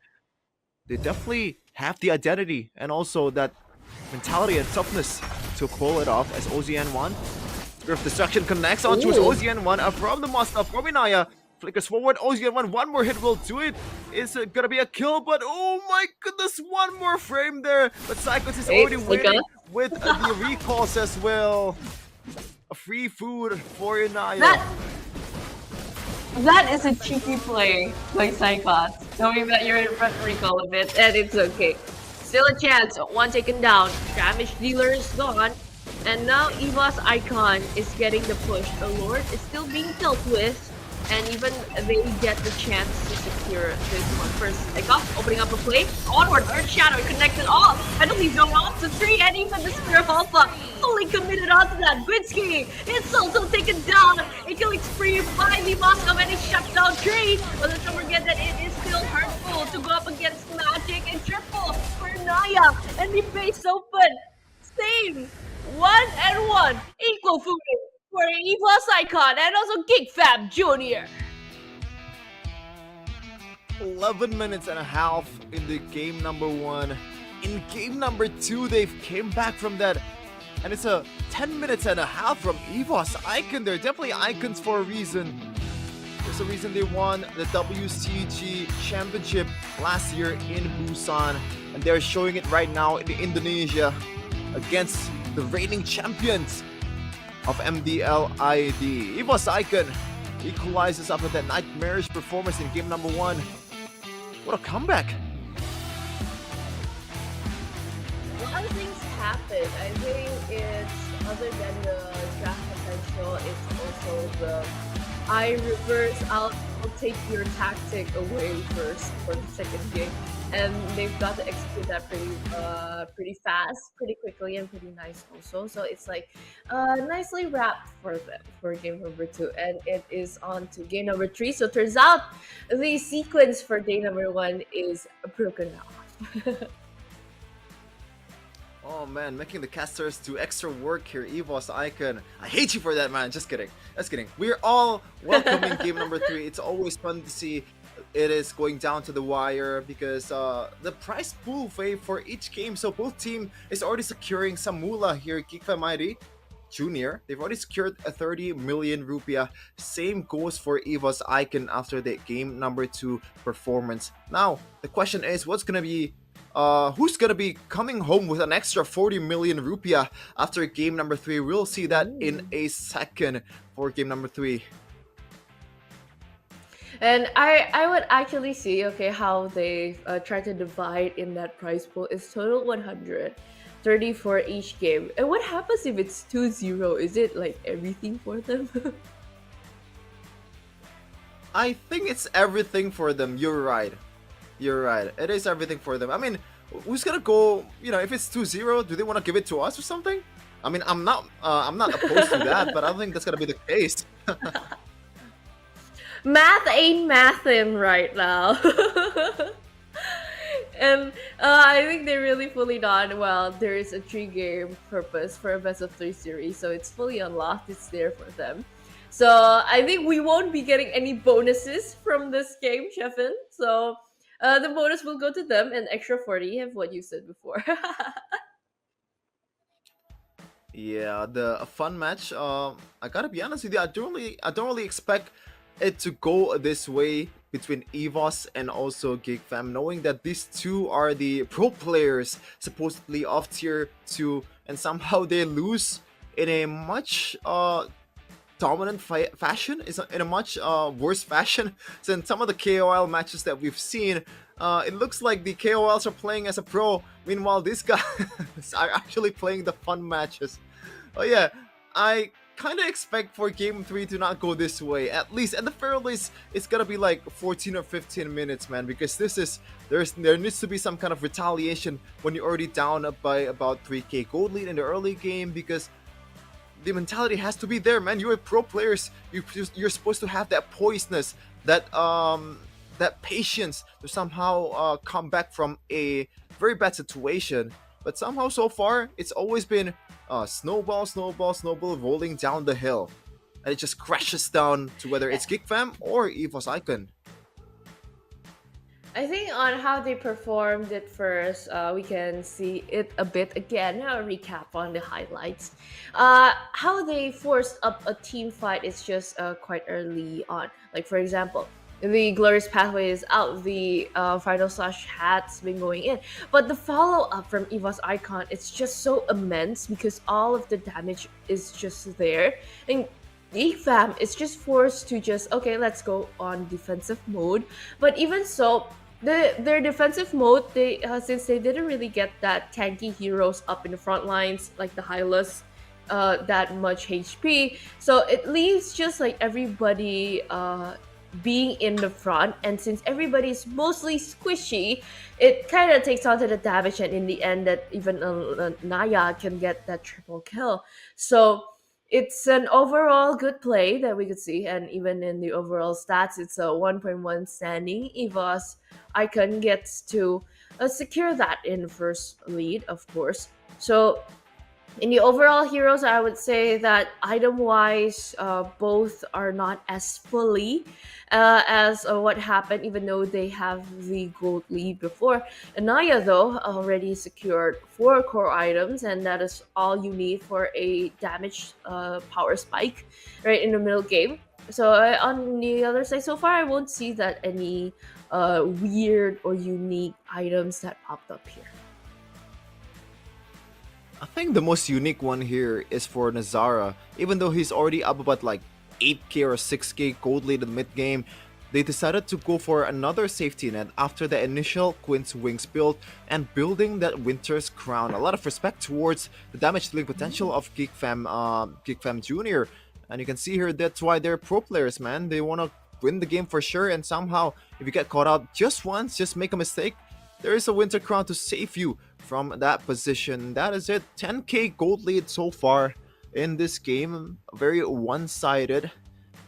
Speaker 2: they definitely have the identity and also that mentality and toughness to pull it off as OZN1. Griff Destruction connects on choose OZN1 from the Master from Inaya. Flickers forward, OZN1, one more hit will do it. Is it gonna be a kill? But oh my goodness, one more frame there. But Psychos is already waiting with the recalls as well. A free food for Inaya.
Speaker 1: That is a cheeky play by Psychos, knowing that you're in front recall a bit, and it's okay. Still a chance, one taken down, damage dealer is gone, and now EVOSICON is getting the push. The Lord is still being dealt with, and even they get the chance to secure this one. First, Psychos opening up a play, onward, Earth Shadow connected off, penalties going off to 3, and even the Spear of Alpha fully committed onto that. Gwinsky, it's also taken down, a killing spree by the Moscow, and he shuts down Tree, but let's not forget that it is still hurtful to go up against Magic and triple for Naya, and the base open, same, 1-1, equal footing for EVOSICON and also GEEKFAM Junior.
Speaker 2: 11 minutes and a half in the game number 1. In game number 2, they've came back from that, and it's a 10 minutes and a half from EVOSICON. They're definitely icons for a reason. There's a reason they won the WCG championship last year in Busan, and they're showing it right now in Indonesia against the reigning champions of MDLID. EVOSICON equalizes after that nightmarish performance in game number 1. What a comeback!
Speaker 1: A lot of things happen. I think it's, other than the draft potential, it's also the I reverse, I'll take your tactic away first for the second game. And they've got to execute that pretty fast, pretty quickly, and pretty nice also. So it's like nicely wrapped for them for game number 2, and it is on to game number 3. So it turns out the sequence for day number 1 is broken off.
Speaker 2: Oh man, making the casters do extra work here, EVOSICON. I hate you for that, man. Just kidding. Just kidding. We're all welcoming game number 3. It's always fun to see it is going down to the wire because the prize pool for each game. So both team is already securing some moolah here. GEEKFAM ID Junior, they've already secured a 30 million rupiah. Same goes for EVOSICON after the game number 2 performance. Now the question is, what's gonna be who's gonna be coming home with an extra 40 million rupiah after game number 3? We'll see that in a second for game number 3.
Speaker 1: And I would actually see, okay, how they try to divide in that prize pool is total 130 for each game. And what happens if it's 2-0? Is it like everything for them?
Speaker 2: I think it's everything for them. You're right. You're right. It is everything for them. I mean, who's gonna go? You know, if it's 2-0, do they want to give it to us or something? I mean, I'm not opposed to that, but I don't think that's gonna be the case.
Speaker 1: Math ain't mathin' right now. And I think they really fully done well. There is a 3 game purpose for a best of 3 series, so it's fully unlocked. It's there for them. So I think we won't be getting any bonuses from this game, Chefin. So the bonus will go to them, and extra 40 of what you said before.
Speaker 2: Yeah, the a fun match. I gotta be honest with you. I don't really expect it to go this way between EVOS and also GEEKFAM, knowing that these two are the pro players supposedly of tier two, and somehow they lose in a much dominant fashion, is in a much worse fashion than some of the KOL matches that we've seen. It looks like the KOLs are playing as a pro, meanwhile these guys are actually playing the fun matches. Oh yeah, I kind of expect for game 3 to not go this way. At least at the very least, it's gonna be like 14 or 15 minutes, man, because there needs to be some kind of retaliation when you're already down by about 3k gold lead in the early game, because the mentality has to be there, man. You're pro players. You're supposed to have that poisedness, that patience to somehow come back from a very bad situation. But somehow, so far, it's always been snowball, snowball, snowball rolling down the hill, and it just crashes down to whether it's GEEKFAM or EVOSICON.
Speaker 1: I think on how they performed it first, we can see it a bit again. A recap on the highlights. How they forced up a team fight is just quite early on. Like for example, the glorious pathway is out. The final slash hat's been going in, but the follow up from Eva's icon, it's just so immense because all of the damage is just there, and EFAM is just forced to just okay, let's go on defensive mode. But even so, their defensive mode, they since they didn't really get that tanky heroes up in the front lines like the Hylas, that much HP, so it leaves just like everybody being in the front, and since everybody's mostly squishy, it kind of takes on to the damage, and in the end, that even Naya can get that triple kill. So it's an overall good play that we could see, and even in the overall stats, it's a 1.1 standing. EVOS Icon gets to secure that in first lead, of course. So in the overall heroes, I would say that item wise, both are not as fully as what happened, even though they have the gold lead before. Anaya, though, already secured 4 core items, and that is all you need for a damage power spike right in the middle game. So on the other side, so far, I won't see that any weird or unique items that popped up here.
Speaker 2: I think the most unique one here is for Nazara. Even though he's already up about like 8k or 6k gold lead in the mid game, they decided to go for another safety net after the initial Quint's Wings build and building that Winter's Crown. A lot of respect towards the damage dealing potential of GEEKFAM Jr. And you can see here, that's why they're pro players, man. They want to win the game for sure, and somehow, if you get caught out just once, just make a mistake, there is a Winter Crown to save you from that position. That is it. 10k gold lead so far in this game. Very one-sided.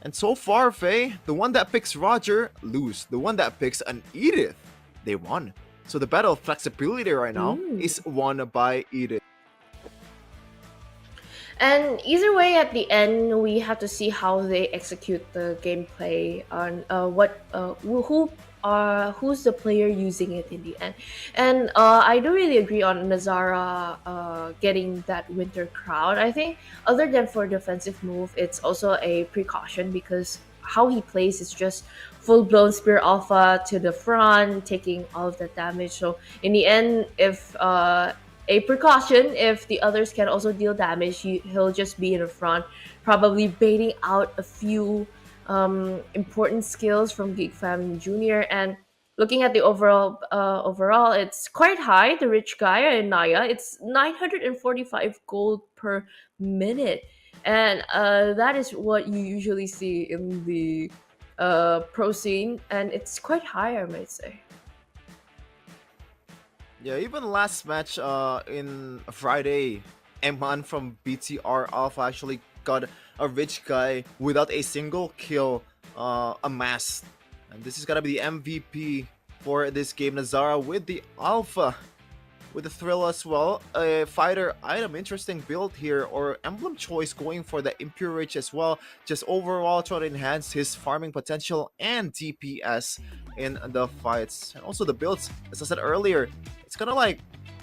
Speaker 2: And so far, Faye, the one that picks Roger, lose. The one that picks an Edith, they won. So the battle of flexibility right now is won by Edith.
Speaker 1: And either way, at the end, we have to see how they execute the gameplay on who's the player using it in the end. And I do really agree on Nazara getting that Winter Crown. I think other than for defensive move, it's also a precaution because how he plays is just full blown Spear Alpha to the front, taking all of that damage. So in the end, if a precaution, if the others can also deal damage, he'll just be in the front, probably baiting out a few important skills from GEEKFAM Jr. And looking at the overall, it's quite high. The rich guy and Naya, it's 945 gold per minute, and that is what you usually see in the pro scene, and it's quite high, I might say.
Speaker 2: Yeah, even last match in Friday, M1 from BTR Alpha actually got a rich guy without a single kill amassed. And this is gonna be the MVP for this game. Nazara with the Alpha, with the thrill as well. A fighter item, interesting build here, or emblem choice going for the Impure Rich as well. Just overall trying to enhance his farming potential and DPS in the fights. And also the builds, as I said earlier, it's kind of like,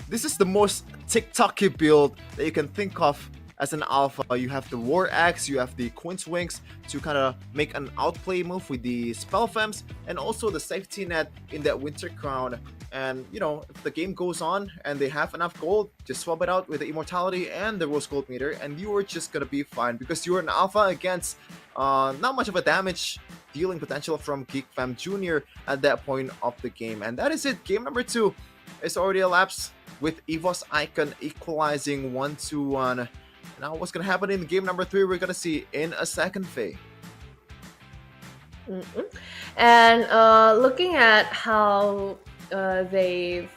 Speaker 2: this is the most TikToky build that you can think of as an alpha. You have the War Axe, you have the Quince Wings to kind of make an outplay move with the Spell Femmes, and also the safety net in that Winter Crown. And you know, if the game goes on and they have enough gold, just swap it out with the Immortality and the Rose Gold meter, and you are just gonna be fine because you're an alpha against not much of a damage dealing potential from GEEKFAM Jr. at that point of the game. And that is it. Game number 2 is already elapsed with EVOSICON equalizing 1-1. Now what's gonna happen in game number 3, we're gonna see in a second, Faye.
Speaker 1: And looking at how they've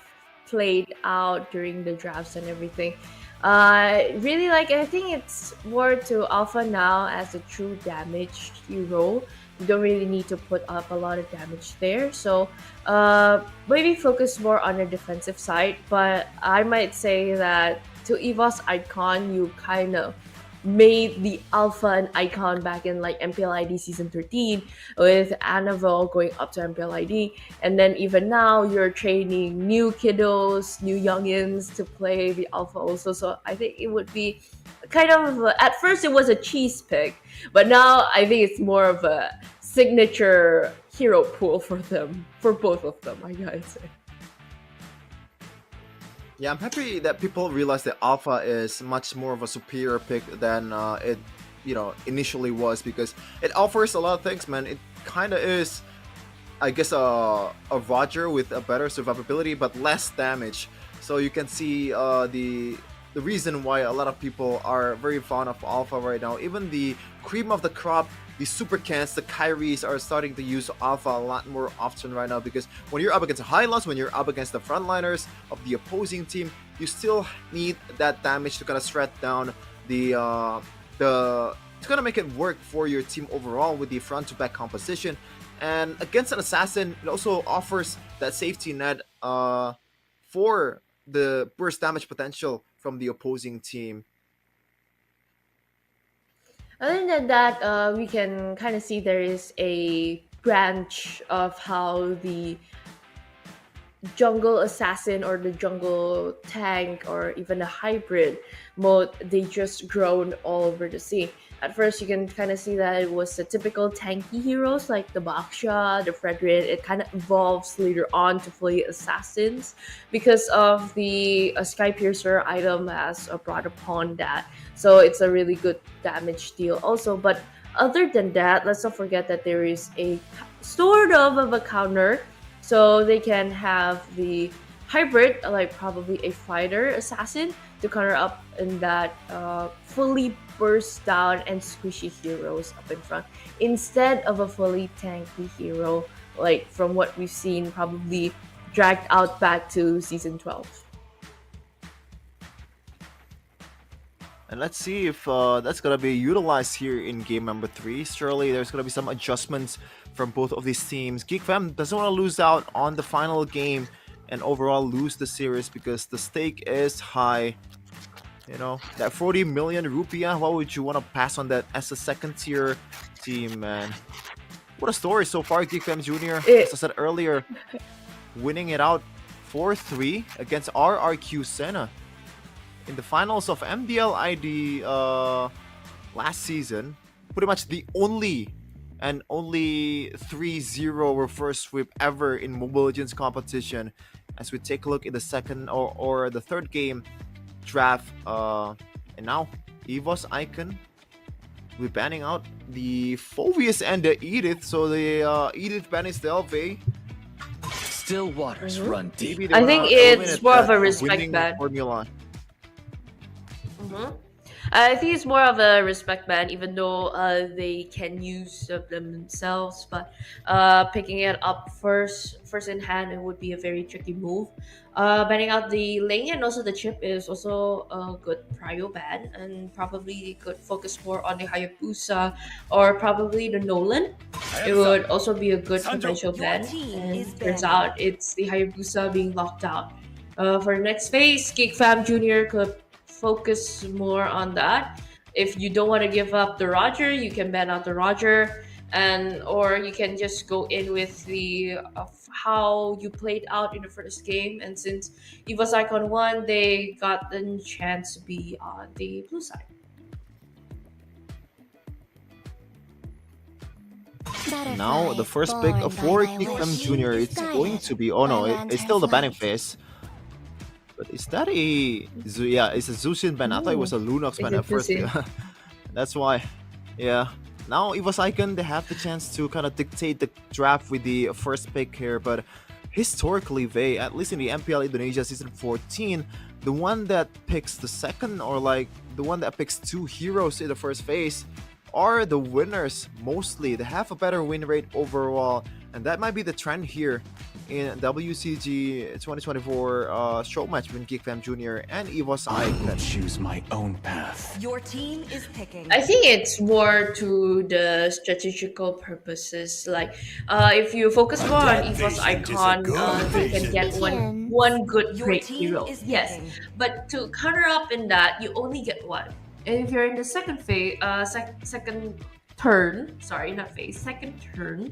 Speaker 1: played out during the drafts and everything, really, like, I think it's more to alpha now as a true damage hero. You don't really need to put up a lot of damage there, so maybe focus more on the defensive side. But I might say that to EVOS Icon, you kind of made the alpha an icon back in like MPLID season 13 with Annabelle going up to MPLID, and then even now you're training new kiddos, new youngins to play the alpha also. So I think it would be kind of at first it was a cheese pick, but now I think it's more of a signature hero pool for them, for both of them, I gotta say.
Speaker 2: Yeah, I'm happy that people realize that Alpha is much more of a superior pick than it, initially was, because it offers a lot of things, man. It kind of is, I guess, a Roger with a better survivability but less damage. So you can see the reason why a lot of people are very fond of Alpha right now. Even the cream of the crop, the Super Cans, the Kyries are starting to use Alpha a lot more often right now, because when you're up against the Highlands, when you're up against the frontliners of the opposing team, you still need that damage to kind of shred down to kind of make it work for your team overall with the front to back composition. And against an assassin, it also offers that safety net for the burst damage potential from the opposing team.
Speaker 1: Other than that, we can kind of see there is a branch of how the jungle assassin or the jungle tank or even a hybrid mode, they just grown all over the scene. At first, you can kind of see that it was the typical tanky heroes like the Baksha, the Fredrin. It kind of evolves later on to fully assassins because of the Sky Piercer item has brought upon that. So it's a really good damage deal also. But other than that, let's not forget that there is a sort of a counter. So they can have the hybrid, like probably a fighter assassin, to counter up in that fully burst down and squishy heroes up in front, instead of a fully tanky hero, like from what we've seen, probably dragged out back to season 12.
Speaker 2: And let's see if that's going to be utilized here in game number 3. Surely there's going to be some adjustments from both of these teams. GEEKFAM doesn't want to lose out on the final game and overall lose the series, because the stake is high. You know, that 40 million rupiah, why would you want to pass on that as a second tier team, man? What a story so far, GEEKFAM Jr. As I said earlier, winning it out 4-3 against RRQ Senna in the finals of MDLID last season. Pretty much the only 3-0 reverse sweep ever in Mobile Legends competition. As we take a look at the second or the third game draft, and now EVOSICON will be banning out the Phoveus and the Edith. So the Edith banning the LV.
Speaker 3: Still waters run deep.
Speaker 1: I think it's more of a respect ban.
Speaker 2: Formula.
Speaker 1: I think it's more of a respect ban, even though they can use of them themselves. But picking it up first in hand, it would be a very tricky move. Banning out the Ling and also the Chip is also a good prio ban, and probably could focus more on the Hayabusa or probably the Nolan. It would also be a good potential ban, and turns out it's the Hayabusa being locked out. For the next phase, GEEKFAM Jr. could focus more on that. If you don't want to give up the Roger, you can ban out the Roger, and or you can just go in with the of how you played out in the first game. And since EVOS Icon won, they got the chance to be on the blue side.
Speaker 2: Now the first pick for GEEKFAM Jr. It's going to be, oh no, it's still the banning phase. But is that a yeah? It's a Zushin ban. I thought it was a Lunox ban at first. That's why. Yeah. Now EVOSICON, they have the chance to kind of dictate the draft with the first pick here. But historically, they, at least in the MPL Indonesia Season 14, the one that picks the second, or like the one that picks two heroes in the first phase, are the winners mostly. They have a better win rate overall, and that might be the trend here in WCG 2024 SHOWMATCH between GEEKFAM Jr. and EVOS Icon.
Speaker 3: Choose my own path.
Speaker 4: Your team is picking.
Speaker 1: I think it's more to the strategical purposes. Like, if you focus more on EVOS Icon, they can get one good great hero. Yes, but to counter up in that, you only get one. And if you're in the second phase, second turn, sorry, not phase, second turn,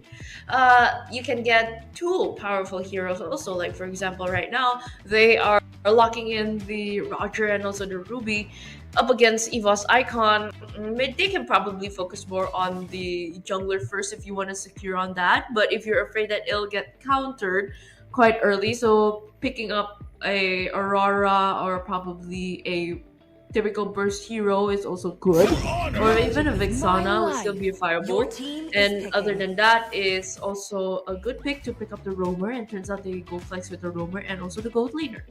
Speaker 1: you can get two powerful heroes also. Like, for example, right now, they are locking in the Roger and also the Ruby up against EVOS Icon. They can probably focus more on the jungler first if you want to secure on that. But if you're afraid that it'll get countered quite early, so picking up a Aurora or probably a typical burst hero is also good, or even a Vixana would still be a fireball. And other than that, is also a good pick to pick up the roamer, and turns out they go flex with the roamer and also the gold laner.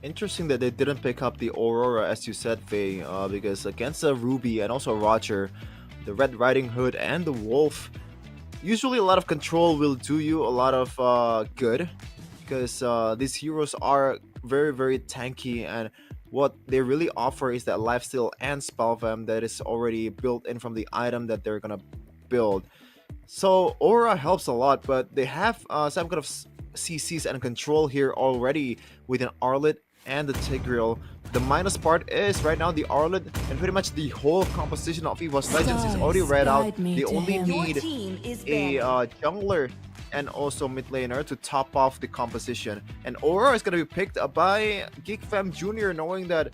Speaker 2: Interesting that they didn't pick up the Aurora, as you said, Faye, because against a Ruby and also Roger, the Red Riding Hood and the Wolf, usually a lot of control will do you a lot of good, because these heroes are very tanky, and what they really offer is that lifesteal and spell vamp that is already built in from the item that they're gonna build. So Aura helps a lot, but they have some kind of CCs and control here already with an Arlet and the Tigreal. The minus part is right now the Arlet and pretty much the whole composition of EVOS Legends is already read out. They only need a jungler and also mid laner to top off the composition. And Aura is going to be picked up by GEEKFAM Jr., knowing that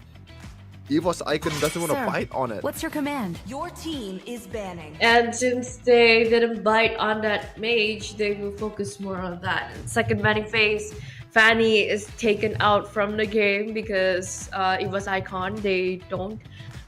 Speaker 2: EVOS Icon doesn't want to bite on it.
Speaker 4: What's your command? Your team is banning.
Speaker 1: And since they didn't bite on that mage, they will focus more on that. Second banning phase, Fanny is taken out from the game because EVOS Icon, they don't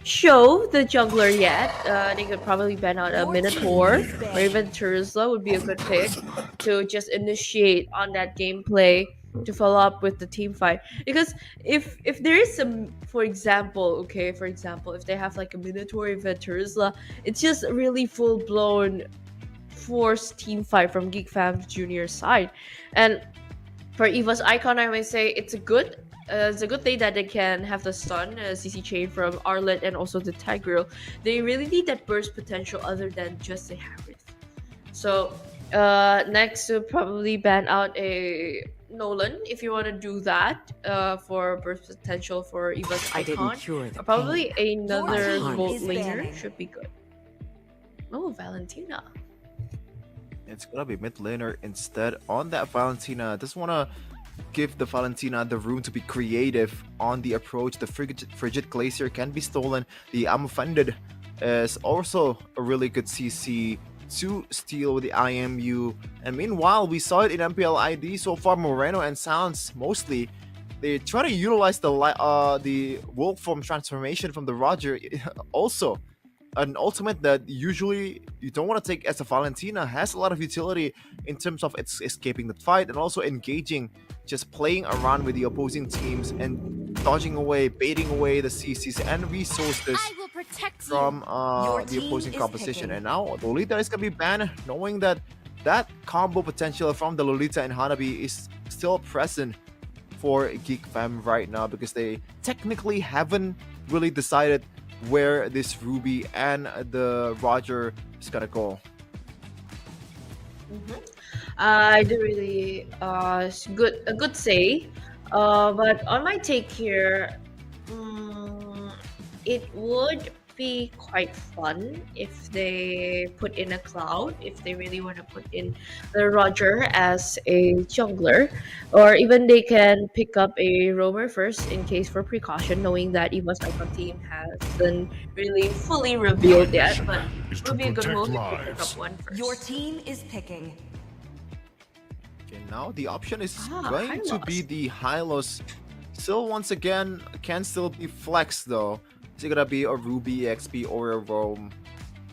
Speaker 1: show the jungler yet. They could probably ban out a Minotaur, or even Terizla would be a good pick to just initiate on that gameplay to follow up with the team fight. Because if there is some, for example, if they have like a Minotaur, even Terizla, it's just a really full blown forced team fight from GEEKFAM Jr.'s side. And for EVOS Icon, I may say it's a good thing that they can have the stun CC chain from Arlet and also the Tigreal. They really need that burst potential other than just a Harith. So next to probably ban out a Nolan if you want to do that for burst potential for EVOS Icon. Or probably another gold laner should be good. Oh, Valentina.
Speaker 2: It's gonna be mid laner instead on that Valentina. Just wanna give the Valentina the room to be creative on the approach. The Frigid Glacier can be stolen. The I'm Offended is also a really good CC to steal with the IMU. And meanwhile, we saw it in MPL ID so far. Moreno and Sounds mostly, they try to utilize the wolf form transformation from the Roger. Also, an ultimate that usually you don't want to take as a Valentina has a lot of utility in terms of its escaping the fight and also engaging just playing around with the opposing teams and dodging away, baiting away the CCs and resources
Speaker 5: I will protect you.
Speaker 2: from
Speaker 4: Your
Speaker 2: the
Speaker 4: team
Speaker 2: opposing
Speaker 4: is
Speaker 2: composition.
Speaker 4: picking.
Speaker 2: And now Lolita is gonna be banned, knowing that that combo potential from the Lolita and Hanabi is still present for GEEKFAM right now, because they technically haven't really decided where this Ruby and the Roger is gonna go.
Speaker 1: Mhm. I do really good a good say, but on my take here, mm, it would be quite fun if they put in a Cloud, if they really want to put in the Roger as a jungler, or even they can pick up a roamer first in case for precaution, knowing that EVOS Icon team hasn't really fully
Speaker 3: My
Speaker 1: revealed yet,
Speaker 3: mission
Speaker 1: but
Speaker 3: is
Speaker 1: it
Speaker 3: to
Speaker 1: would be a good
Speaker 3: protect
Speaker 1: move if they pick up
Speaker 3: lives.
Speaker 1: one first.
Speaker 4: Your team is picking.
Speaker 2: Okay, now the option is
Speaker 1: Ah,
Speaker 2: going to be
Speaker 1: Hylos.
Speaker 2: the Hylos. Still, once again, can still be flex though. Is it gonna be a Ruby XP or a Roam?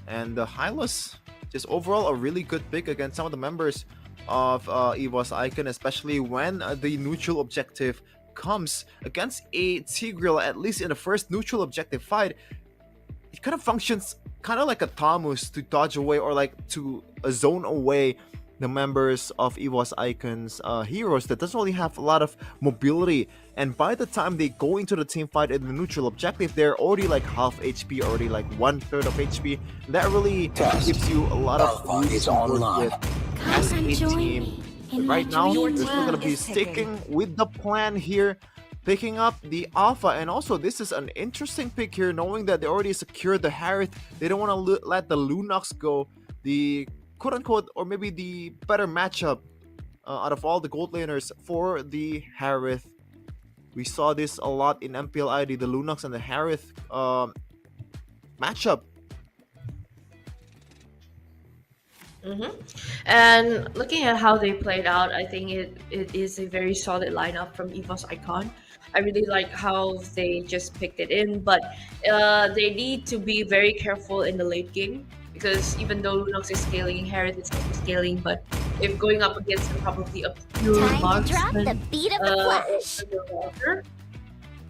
Speaker 2: And the Hylos, just overall a really good pick against some of the members of EVOS Icon, especially when the neutral objective comes against a Tigreal. At least in the first neutral objective fight, it kind of functions kind of like a Thomas to dodge away or like to zone away the members of EVOS Icon's heroes that doesn't really have a lot of mobility. And by the time they go into the team fight in the neutral objective, they're already like half HP, already like 1/3 of HP. That really gives you a lot of room to work with as
Speaker 5: Come
Speaker 2: a
Speaker 5: and join
Speaker 2: team.
Speaker 5: me
Speaker 2: But
Speaker 5: in my
Speaker 2: right now,
Speaker 4: Your
Speaker 2: they're still
Speaker 4: team
Speaker 2: gonna be
Speaker 4: is picking.
Speaker 2: sticking with the plan here, picking up the Alpha. And also, this is an interesting pick here, knowing that they already secured the Harith. They don't want to let the Lunox go. The quote-unquote, or maybe the better matchup out of all the gold laners for the Harith. We saw this a lot in MPLID, the Lunox and the Harith matchup.
Speaker 1: And looking at how they played out, I think it is a very solid lineup from EVOS Icon. I really like how they just picked it in, but they need to be very careful in the late game, because even though Lunox is scaling, Herod is also scaling, but if going up against probably a pure
Speaker 5: Time to drop the
Speaker 1: marksman
Speaker 5: beat of the
Speaker 1: or
Speaker 5: flash.
Speaker 1: underwater,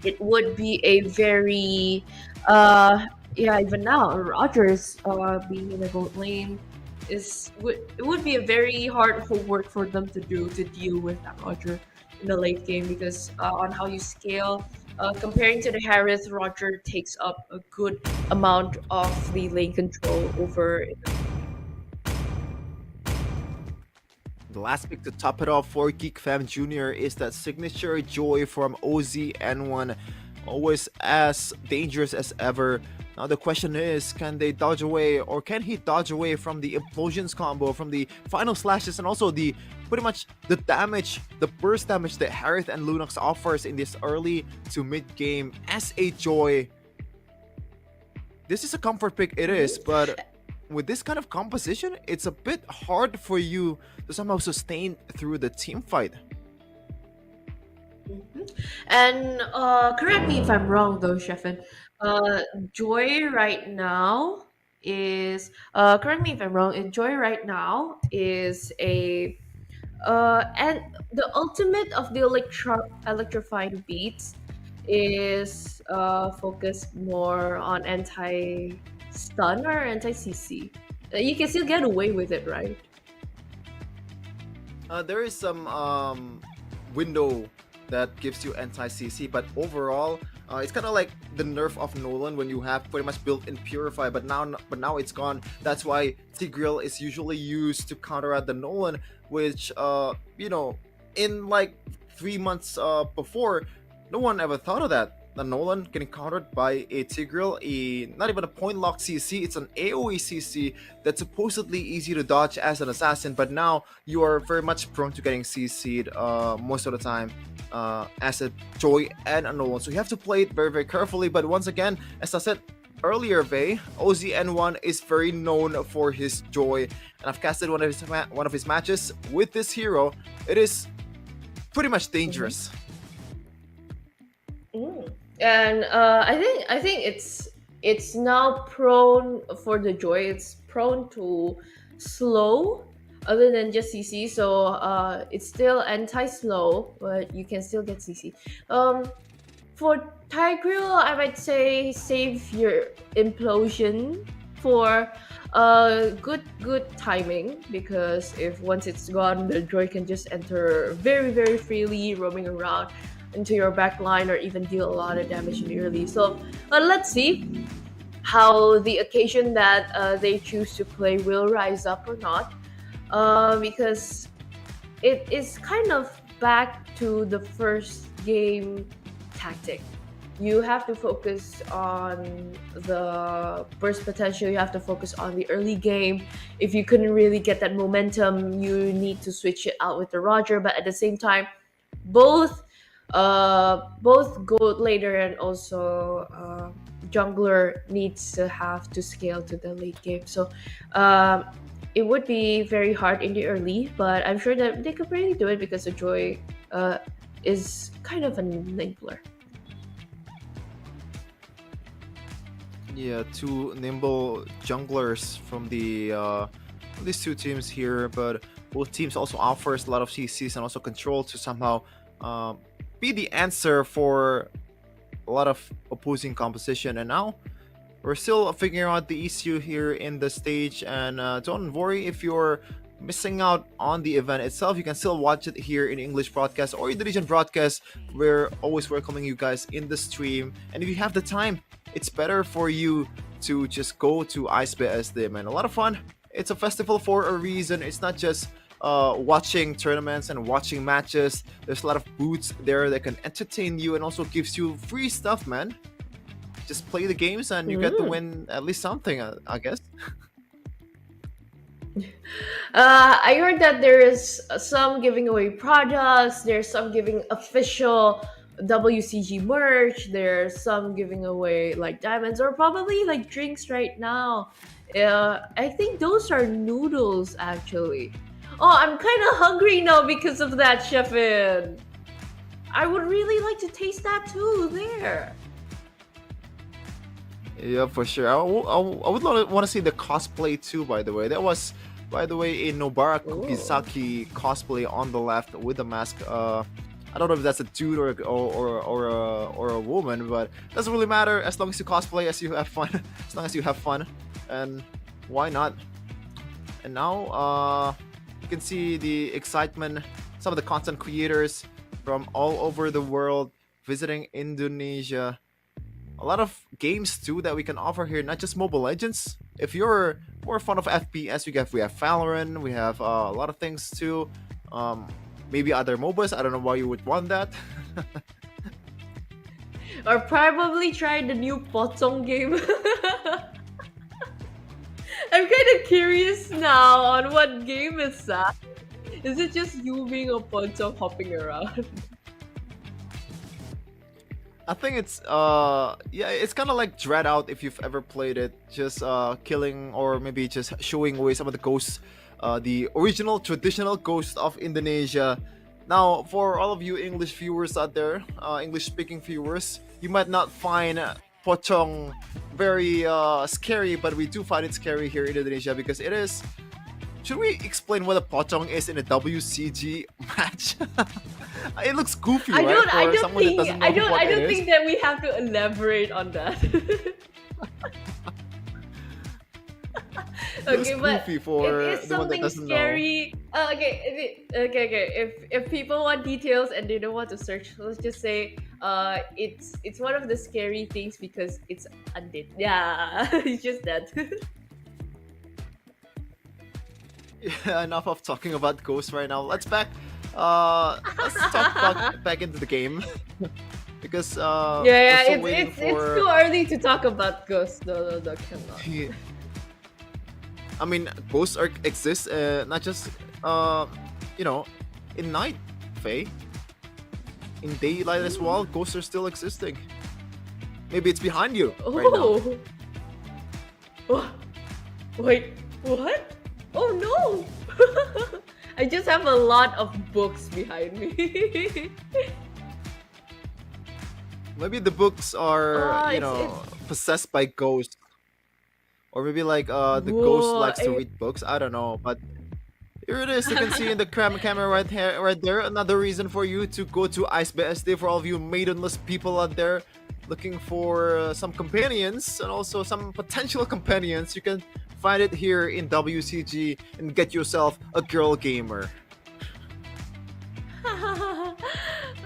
Speaker 1: it would be a very yeah, even now Rogers being in the gold lane it would be a very hard homework for them to do, to deal with that Roger in the late game, because on how you scale, comparing to the Harith, Roger takes up a good amount of the lane control over.
Speaker 2: The last pick to top it off for GEEKFAM Jr. is that signature Joy from OZN1. Always as dangerous as ever. Now the question is, can they dodge away, or can he dodge away from the implosions combo, from the final slashes, and also the pretty much the damage, the burst damage that Harith and Lunox offers in this early to mid game as a Joy. This is a comfort pick, it is, but with this kind of composition, it's a bit hard for you to somehow sustain through the team fight.
Speaker 1: And correct me if I'm wrong though, Sheffin. Joy right now is correct me if I'm wrong. Joy right now is a and the ultimate of the electrifying beats is focused more on anti stun or anti CC. You can still get away with it, right?
Speaker 2: There is some window that gives you anti-CC, but overall, it's kind of like the nerf of Nolan when you have pretty much built-in Purify, but now it's gone. That's why Tigreal is usually used to counteract the Nolan, which you know, in like 3 months before, no one ever thought of that. The Nolan getting countered by a Tigreal, not even a point lock CC, it's an AoE CC that's supposedly easy to dodge as an assassin, but now you are very much prone to getting CC'd most of the time as a Joy and a Nolan. So you have to play it very, very carefully. But once again, as I said earlier, Vey, OZN1 is very known for his Joy, and I've casted one of his matches with this hero. It is pretty much dangerous.
Speaker 1: And I think it's now prone for the Joy. It's prone to slow other than just CC. So it's still anti-slow, but you can still get CC. For Tigreal, I might say save your implosion for good timing, because if once it's gone, the droid can just enter very freely, roaming around into your back line or even deal a lot of damage in the early. So let's see how the occasion that they choose to play will rise up or not, because it is kind of back to the first game tactic. You have to focus on the burst potential, you have to focus on the early game. If you couldn't really get that momentum, you need to switch it out with the Roger, but at the same time, both both gold later and also jungler needs to have to scale to the late game. So it would be very hard in the early, but I'm sure that they could really do it because the Joy is kind of an enabler.
Speaker 2: Yeah, two nimble junglers from these two teams here, but both teams also offers a lot of CCs and also control to somehow be the answer for a lot of opposing composition. And now we're still figuring out the issue here in the stage, and don't worry if you're missing out on the event itself. You can still watch it here in English broadcast or Indonesian broadcast. We're always welcoming you guys in the stream, and if you have the time, it's better for you to just go to ISBSD, man. A lot of fun. It's a festival for a reason. It's not just watching tournaments and watching matches. There's a lot of booths there that can entertain you and also gives you free stuff, man. Just play the games and you get to win at least something, I guess.
Speaker 1: I heard that there is some giving away products, there's some giving official WCG merch, there's some giving away like diamonds or probably like drinks right now. I think those are noodles actually. Oh, I'm kind of hungry now because of that, Chefin. I would really like to taste that too there.
Speaker 2: Yeah, for sure. I would want to see the cosplay too, by the way. That was, by the way, a Nobara Kugisaki cosplay on the left with the mask. I don't know if that's a dude or a woman, but it doesn't really matter as long as you cosplay, as you have fun. As long as you have fun, and why not? And now you can see the excitement. Some of the content creators from all over the world visiting Indonesia. A lot of games too that we can offer here, not just Mobile Legends. If you're more fond of FPS, we have Valorant, we have a lot of things too. Maybe other MOBAs. I don't know why you would want that.
Speaker 1: Or probably try the new Pocong game. I'm kind of curious now on what game is that. Is it just you being a Pocong hopping around?
Speaker 2: I think it's yeah, it's kind of like Dread Out if you've ever played it. Just killing or maybe just showing away some of the ghosts, the original traditional ghosts of Indonesia. Now, for all of you English viewers out there, English-speaking viewers, you might not find Pocong very scary, but we do find it scary here in Indonesia because it is. Should we explain what a pocong is in a WCG match? It looks goofy, right?
Speaker 1: I don't
Speaker 2: It
Speaker 1: think that we have to elaborate on that.
Speaker 2: looks
Speaker 1: Okay, but
Speaker 2: goofy for
Speaker 1: it is
Speaker 2: the one that
Speaker 1: something
Speaker 2: doesn't
Speaker 1: scary. Okay. If people want details and they don't want to search, let's just say it's one of the scary things because it's undead. Yeah, it's just that.
Speaker 2: Yeah, enough of talking about ghosts right now. Let's talk back into the game. Because
Speaker 1: Yeah,
Speaker 2: we're still waiting
Speaker 1: it's
Speaker 2: for...
Speaker 1: too early to talk about ghosts. No, cannot.
Speaker 2: I mean, ghosts exist, not just in night, Faye. In daylight as well, ghosts are still existing. Maybe it's behind you right now.
Speaker 1: Oh, wait, what? Oh no! I just have a lot of books behind me.
Speaker 2: Maybe the books are, possessed by ghosts. Or maybe like the ghost likes to read books. I don't know, but Here it is. You can see in the camera right here, right there. Another reason for you to go to Ice BSD for all of you maidenless people out there looking for some companions and also some potential companions. You can find it here in WCG and get yourself a girl gamer.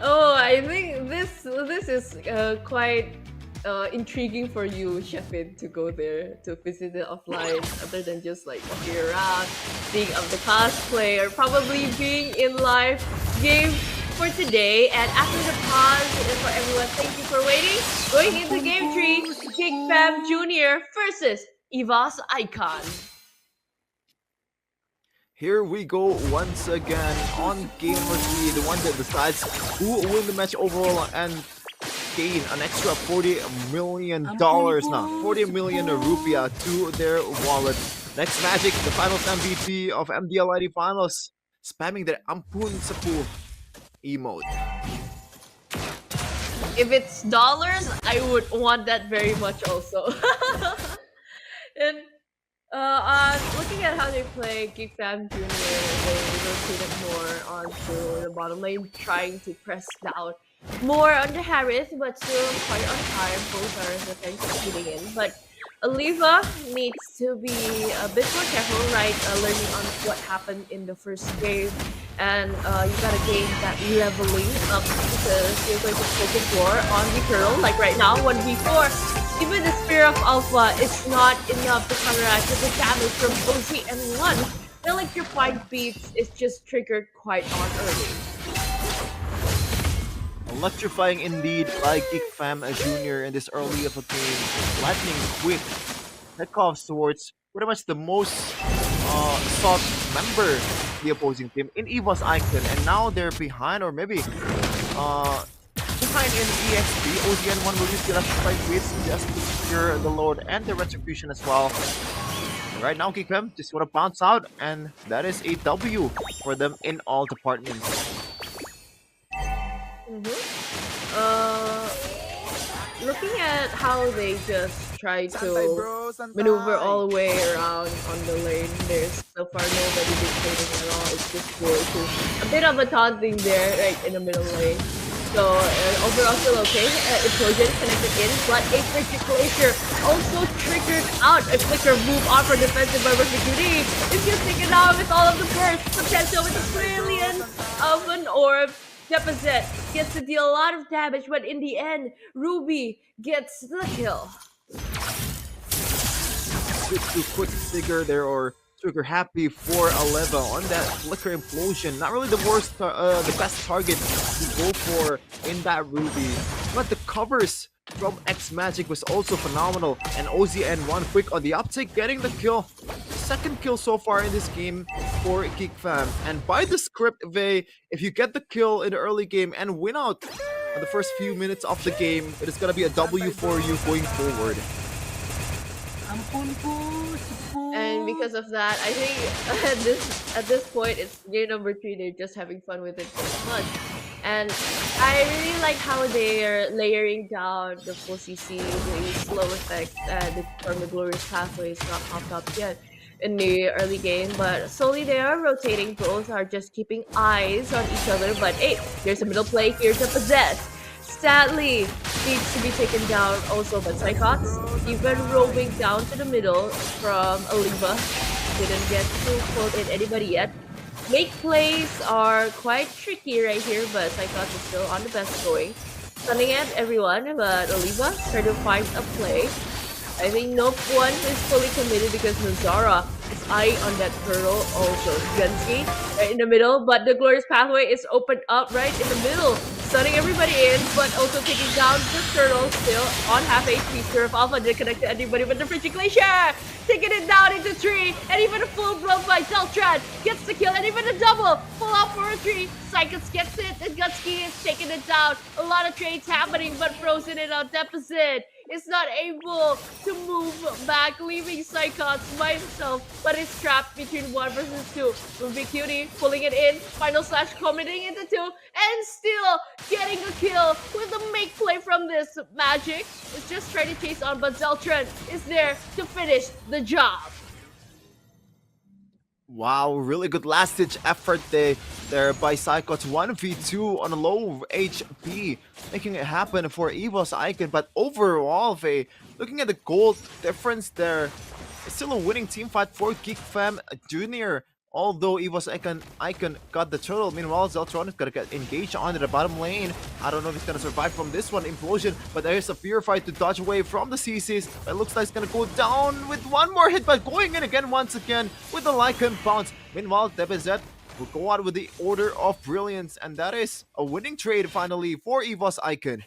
Speaker 1: Oh, I think this is quite intriguing for you, Sheffield, to go there to visit it offline, other than just like walking around, seeing of the cosplay, or probably being in live game for today. And after the pause, and for everyone, thank you for waiting. Going into game 3, GEEKFAM Junior versus EVOS Icon.
Speaker 2: Here we go once again on game number 3, the one that decides who will win the match overall and gain an extra $40 million now, 40 million rupiah to their wallet. Next Magic, the finals MVP of MDLID finals, spamming their Ampun Sepuh emote.
Speaker 1: If it's dollars, I would want that very much also. And looking at how they play GEEKFAM Junior, they rotated more onto the bottom lane, trying to press down more on the Harris, but still quite on time. Both are defensive getting in, but Oliva needs to be a bit more careful, right? Learning on what happened in the first game, and you gotta gain that leveling up because you're going to focus more on the Pearl. Like right now, 1v4, even the Spear of Alpha is not enough to counteract the damage from OC and 1. Feel like your 5 beats is just triggered quite on early.
Speaker 2: Electrifying indeed by GEEKFAM Junior in this early of a game. Lightning quick takeoffs towards pretty much the most sought member of the opposing team in EVOS Icon, and now they're behind, or maybe behind in EXP. OZN1 will use the electrified beats just to secure the Lord and the Retribution as well. And right now, GEEKFAM just want to bounce out, and that is a W for them in all departments.
Speaker 1: Looking at how they just try to maneuver all the way around on the lane, there's so far nobody dictating at all. It's just going to a bit of a taunting there, right in the middle lane. So overall still okay. Explosion connected in, but a Flicker Glacier also triggered out. A Flicker move on for defensive by Ruby. It's just taken out with all of the burst potential with a trillion of an orb. Deposit gets to deal a lot of damage, but in the end, Ruby gets the kill.
Speaker 2: Quick figure there, or trigger happy for Oliva on that Flicker Implosion. Not really the worst, the best target to go for in that Ruby, but the covers from X Magic was also phenomenal, and OZN1 quick on the uptick, getting the kill. Second kill so far in this game for GEEKFAM, and by the script, Vey, if you get the kill in the early game and win out in the first few minutes of the game, it is gonna be a W for you going forward.
Speaker 1: And because of that, I think at this point, it's game number 3. They're just having fun with it so much. And I really like how they are layering down the full CC, the slow effects, from the Glorious Pathway is not popped up yet in the early game, but slowly they are rotating. Both are just keeping eyes on each other, but hey, there's a middle play here to possess. Sadly, needs to be taken down also, but Psychots even roving down to the middle from Oliva. Didn't get to quote in anybody yet. Make plays are quite tricky right here, but Psychots is still on the best going. Stunning at everyone, but Oliva trying to find a play. I think no one is fully committed because Nazara is eyeing on that turtle. Also, Genski right in the middle, but the Glorious Pathway is opened up right in the middle, stunning everybody in, but also taking down the turtle. Still on half HP. Spear of Alpha didn't connect to anybody, but the Frigid Glacier taking it down into 3, and even a full blow by Zeltran gets the kill, and even a double pull out for a 3. Psychos gets it, and Gutsky is taking it down. A lot of trades happening, but Frozen in on deficit is not able to move back, leaving Psychots by himself, but it's trapped between 1 versus 2. Ruby Cutie pulling it in, final slash committing into 2, and still getting a kill with a make play from this. Magic is just trying to chase on, but Zeltran is there to finish the job.
Speaker 2: Wow, really good last-ditch effort there by Psycho. 1v2 on a low HP, making it happen for EVOS Icon. But overall, looking at the gold difference there, it's still a winning team fight for GEEKFAM Junior. Although EVOS Icon got the turtle, meanwhile Zeltron is gonna get engaged onto the bottom lane. I don't know if he's gonna survive from this one implosion, but there is a Purify to dodge away from the CCs. It looks like it's gonna go down with one more hit, but going in again once again with the Lycan bounce. Meanwhile, DBZ will go out with the Order of Brilliance, and that is a winning trade finally for EVOS Icon.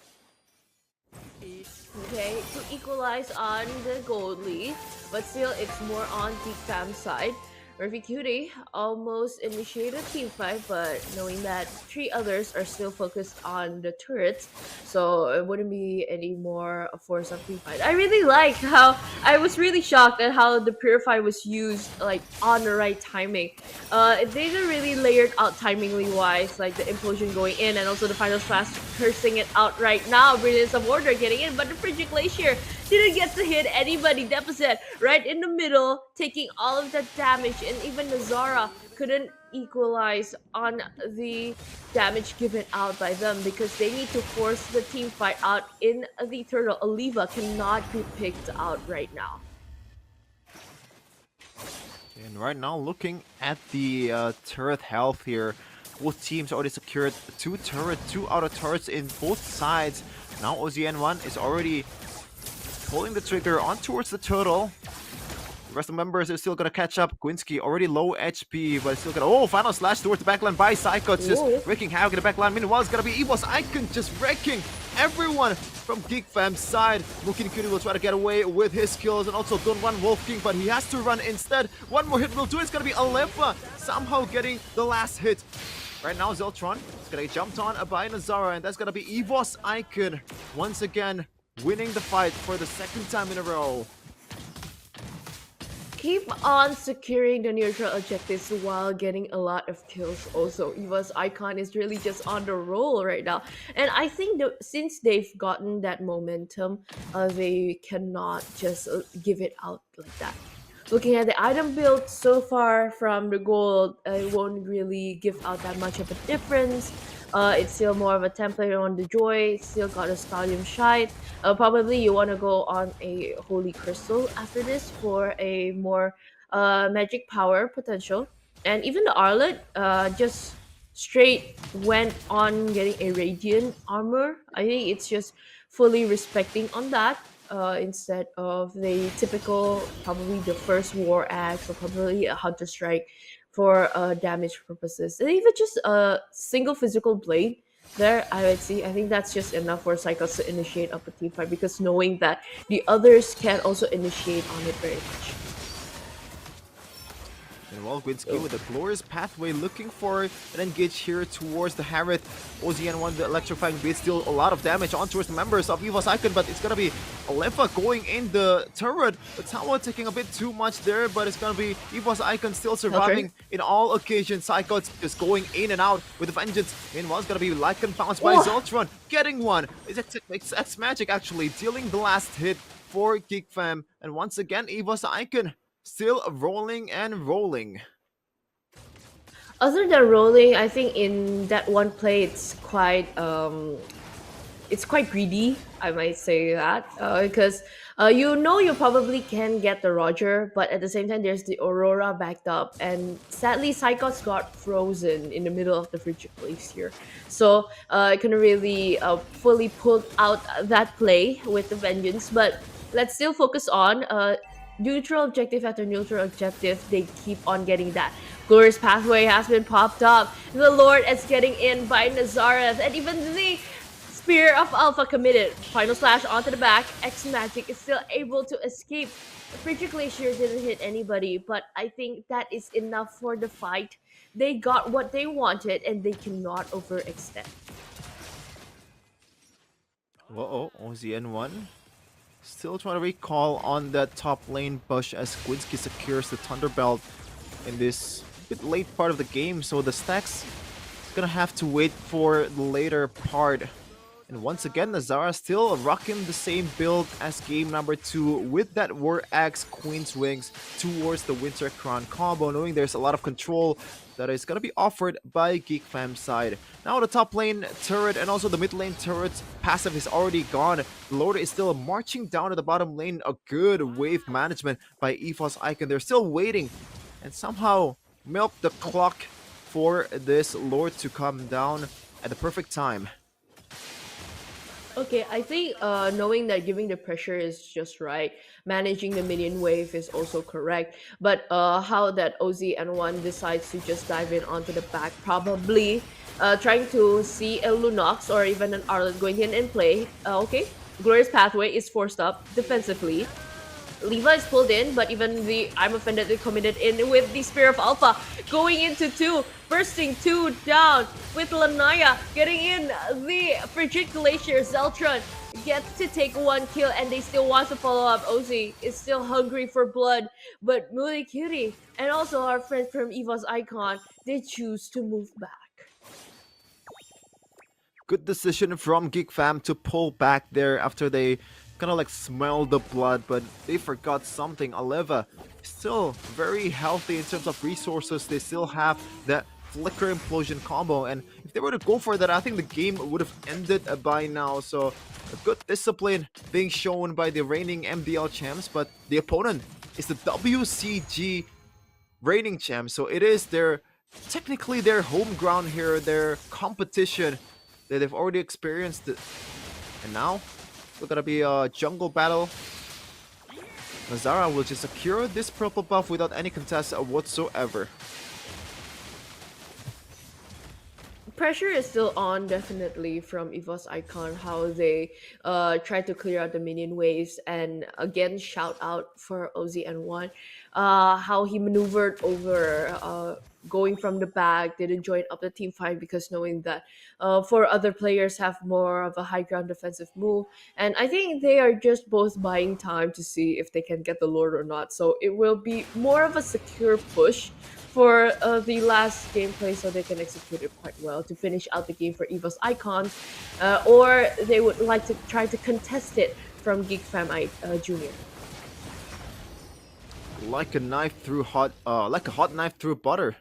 Speaker 1: Okay, to equalize on the gold lead, but still it's more on GEEKFAM's side. Murphy Cutie almost initiated team fight, but knowing that 3 others are still focused on the turrets, so it wouldn't be any more a force of team fight. I really like how I was really shocked at how the Purify was used like on the right timing. They didn't really layered out timingly wise, like the implosion going in and also the final splash cursing it out right now. Brilliance of Order getting in, but the Frigid Glacier didn't get to hit anybody. Deficit right in the middle, taking all of that damage, and even Nazara couldn't equalize on the damage given out by them because they need to force the team fight out in the turtle. Oliva cannot be picked out right now.
Speaker 2: And right now, looking at the turret health here, both teams already secured 2 auto turrets in both sides. Now OZN1 is already pulling the trigger on towards the turtle. The rest of the members are still gonna catch up. Gwinsky already low HP, but still gonna... Oh, final slash towards the backline by Psycho. It's just wreaking havoc in the backline. Meanwhile, it's gonna be EVOS Icon just wrecking everyone from GEEKFAM's side. Mookie Cutie will try to get away with his kills, and also don't run Wolf King, but he has to run instead. One more hit will do it. It's gonna be Alepha somehow getting the last hit. Right now, Zeltron is gonna get jumped on by Nazara, and that's gonna be EVOS Icon once again winning the fight for the 2nd time in a row.
Speaker 1: Keep on securing the neutral objectives while getting a lot of kills. Also, EVOS Icon is really just on the roll right now, and I think since they've gotten that momentum, they cannot just give it out like that. Looking at the item build so far from the gold, it won't really give out that much of a difference. It's still more of a template on the Joy, still got a Stallion Shite. Probably you want to go on a Holy Crystal after this for a more magic power potential. And even the Arlet just straight went on getting a Radiant armor. I think it's just fully respecting on that. Instead of the typical, probably the first War Axe or probably a Hunter Strike for damage purposes. And even just a single physical blade there, I would see. I think that's just enough for Cycles to initiate up a team fight because knowing that the others can also initiate on it very much.
Speaker 2: And while Gwinsky with a glorious pathway looking for an engage here towards the Harith. OZN1, the electrifying beat, deal a lot of damage on towards the members of EVOS Icon, but it's gonna be Alepha going in the turret. The tower taking a bit too much there, but it's gonna be EVOS Icon still surviving in all occasions. Psycho just going in and out with a vengeance. Meanwhile, it's gonna be Lycan bounced by Zeltron, getting one. It's X-Magic actually dealing the last hit for GEEKFAM. And once again, EVOS Icon still rolling and rolling.
Speaker 1: Other than rolling, I think in that one play it's quite greedy, I might say that, because you know you probably can get the Roger, but at the same time there's the Aurora backed up, and sadly Psychos got frozen in the middle of the Frigid Glacier, so I couldn't really fully pull out that play with the Vengeance. But let's still focus on neutral objective after neutral objective. They keep on getting that. Glorious pathway has been popped up. The Lord is getting in by Nazareth, and even the Spear of Alpha committed. Final slash onto the back. X-Magic is still able to escape. The Frigid Glacier didn't hit anybody, but I think that is enough for the fight. They got what they wanted, and they cannot overextend.
Speaker 2: Uh-oh, OZN1 still trying to recall on that top lane push as Gwinsky secures the Thunderbelt in this bit late part of the game, so the stacks is gonna have to wait for the later part. And once again, Nazara still rocking the same build as game number 2 with that War Axe Queen's Wings towards the Winter Crown combo, knowing there's a lot of control that is going to be offered by GeekFam's side. Now the top lane turret and also the mid lane turret's passive is already gone. The Lord is still marching down to the bottom lane. A good wave management by EVOS Icon. They're still waiting and somehow milk the clock for this Lord to come down at the perfect time.
Speaker 1: Okay, I think knowing that giving the pressure is just right, managing the minion wave is also correct. But how that OZ and one decides to just dive in onto the back, probably trying to see a Lunox or even an Arlet going in and play. Okay, Glorious Pathway is forced up defensively. Leva is pulled in, but even the I'm Offended is committed in with the Spear of Alpha going into 2, bursting 2 down with Lanaya getting in the Frigid Glacier. Zeltron gets to take 1 kill and they still want to follow up. Ozzy is still hungry for blood, but Moody Cutie and also our friends from EVOS Icon, they choose to move back.
Speaker 2: Good decision from GeekFam to pull back there after they kind of like smell the blood, but they forgot something. Aleva still very healthy in terms of resources. They still have that Flicker Implosion combo, and if they were to go for that, I think the game would have ended by now. So a good discipline being shown by the reigning MDL champs, but the opponent is the WCG reigning champ, so it is technically their home ground here, their competition that they've already experienced it. And now we're gonna be a jungle battle. Nazara will just secure this purple buff without any contest whatsoever.
Speaker 1: Pressure is still on, definitely, from EVOS Icon, how they try to clear out the minion waves. And again, shout out for OZN1, how he maneuvered over going from the back, didn't join up the team fight because knowing that four other players have more of a high ground defensive move. And I think they are just both buying time to see if they can get the Lord or not. So it will be more of a secure push for the last gameplay, so they can execute it quite well to finish out the game for EVOS Icons, or they would like to try to contest it from GeekFam Junior.
Speaker 2: Like a hot knife through butter.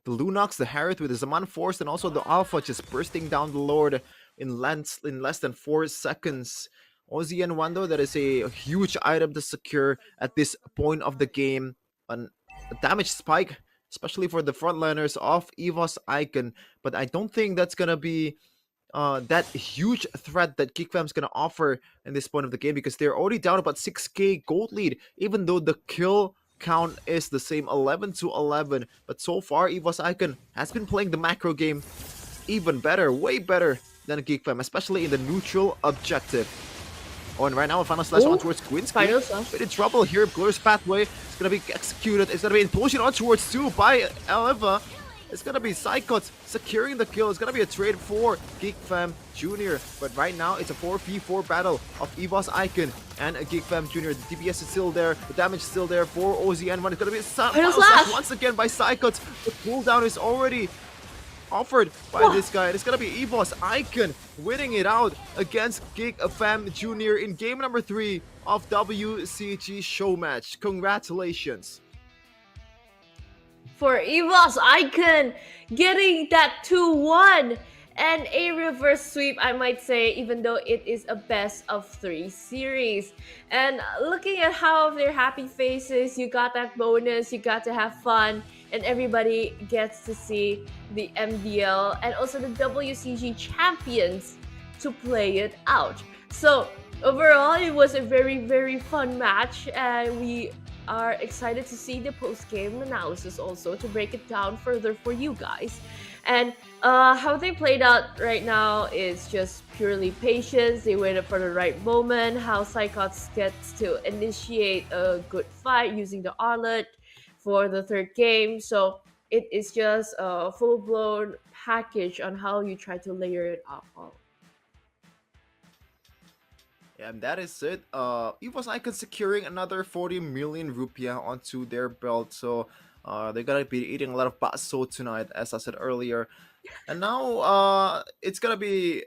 Speaker 2: The Lunox, the Harriet with the Zaman Force, and also the Alpha just bursting down the Lord in less than 4 seconds. Ozzy and Wando, that is a huge item to secure at this point of the game. A damage spike, especially for the frontliners of EVOS Icon, but I don't think that's gonna be that huge threat that GeekFam's gonna offer in this point of the game, because they're already down about 6k gold lead, even though the kill count is the same, 11 to 11. But so far, EVOS Icon has been playing the macro game even better, way better than GeekFam, especially in the neutral objective. Oh, and right now, a final slash on towards Queen's Queen. Bit in trouble here. Glorious Pathway is going to be executed. It's going to be implosion on towards 2 by Eleva. It's going to be Psychots securing the kill. It's going to be a trade for GeekFam Junior. But right now, it's a 4v4 battle of EVOS Icon and GeekFam Junior. The DPS is still there. The damage is still there for OZN1. It's going to be a final slash once again by Psychots. The cooldown is already offered by this guy. It's gonna be EVOS Icon winning it out against GeekFam Junior in game number 3 of WCG Show Match. Congratulations
Speaker 1: for EVOS Icon getting that 2-1 and a reverse sweep, I might say, even though it is a best of 3 series. And looking at how their happy faces, you got that bonus, you got to have fun, and everybody gets to see the MDL and also the WCG champions to play it out. So overall, it was a very, very fun match, and we are excited to see the post-game analysis also to break it down further for you guys. And how they played out right now is just purely patience. They waited for the right moment, how Psychots gets to initiate a good fight using the Arlet for the 3rd game. So it is just a full-blown package on how you try to layer it up all.
Speaker 2: Yeah, and that is it. EVOS Icon securing another 40 million rupiah onto their belt. So they're gonna be eating a lot of baso tonight, as I said earlier. And now it's gonna be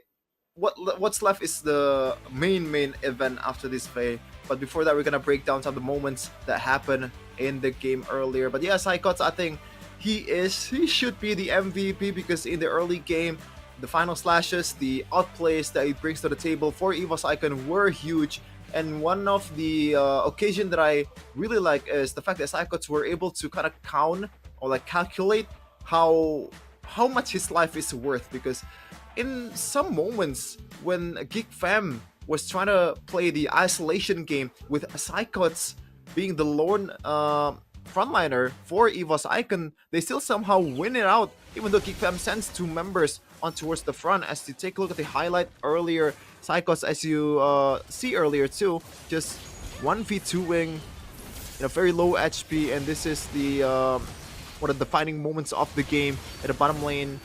Speaker 2: what's left is the main event after this play. But before that, we're gonna break down some of the moments that happened in the game earlier. But yeah, Psychots, I think he should be the MVP because in the early game, the final slashes, the outplays that he brings to the table for EVOSICON were huge. And one of the occasion that I really like is the fact that Psychots were able to kind of count or like calculate how much his life is worth, because in some moments when GEEKFAM was trying to play the isolation game with Psychots being the lone frontliner for EVOSICON, they still somehow win it out, even though GEEKFAM sends 2 members on towards the front. As you take a look at the highlight earlier, Psychots, as you see earlier too, just 1v2ing in a very low HP, and this is the one of the defining moments of the game at the bottom lane,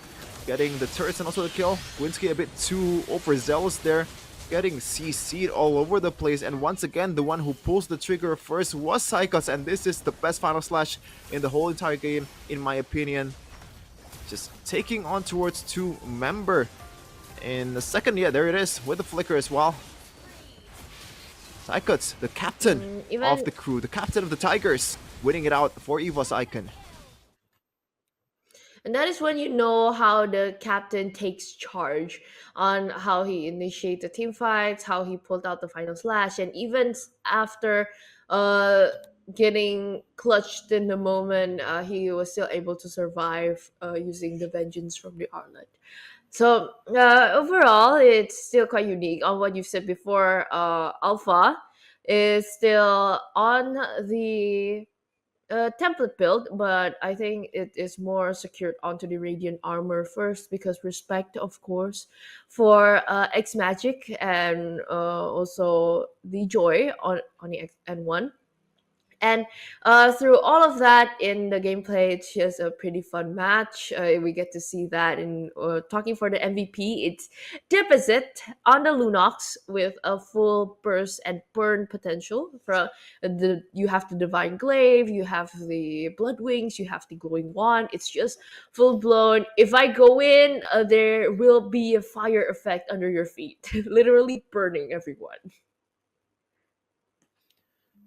Speaker 2: getting the turrets and also the kill. Winsky a bit too overzealous there, getting CC'd all over the place, and once again the one who pulls the trigger first was Psychots, and this is the best final slash in the whole entire game in my opinion. Just taking on towards 2 member in the second. Yeah, there it is with the flicker as well. Psychots, the captain of the crew, the captain of the Tigers, winning it out for EVOSICON.
Speaker 1: And that is when you know how the captain takes charge on how he initiates the team fights, how he pulled out the final slash, and even after getting clutched in the moment, he was still able to survive using the vengeance from the outlet. So overall, it's still quite unique on what you said before. Alpha is still on the template build, but I think it is more secured onto the radiant armor first because respect, of course, for X Magic and also the Joy on the N1. And through all of that in the gameplay, it's just a pretty fun match. We get to see that in talking for the MVP. It's Deposit on the Lunox with a full burst and burn potential. You have the Divine Glaive, you have the Blood Wings, you have the Glowing Wand. It's just full blown. If I go in, there will be a fire effect under your feet, literally burning everyone.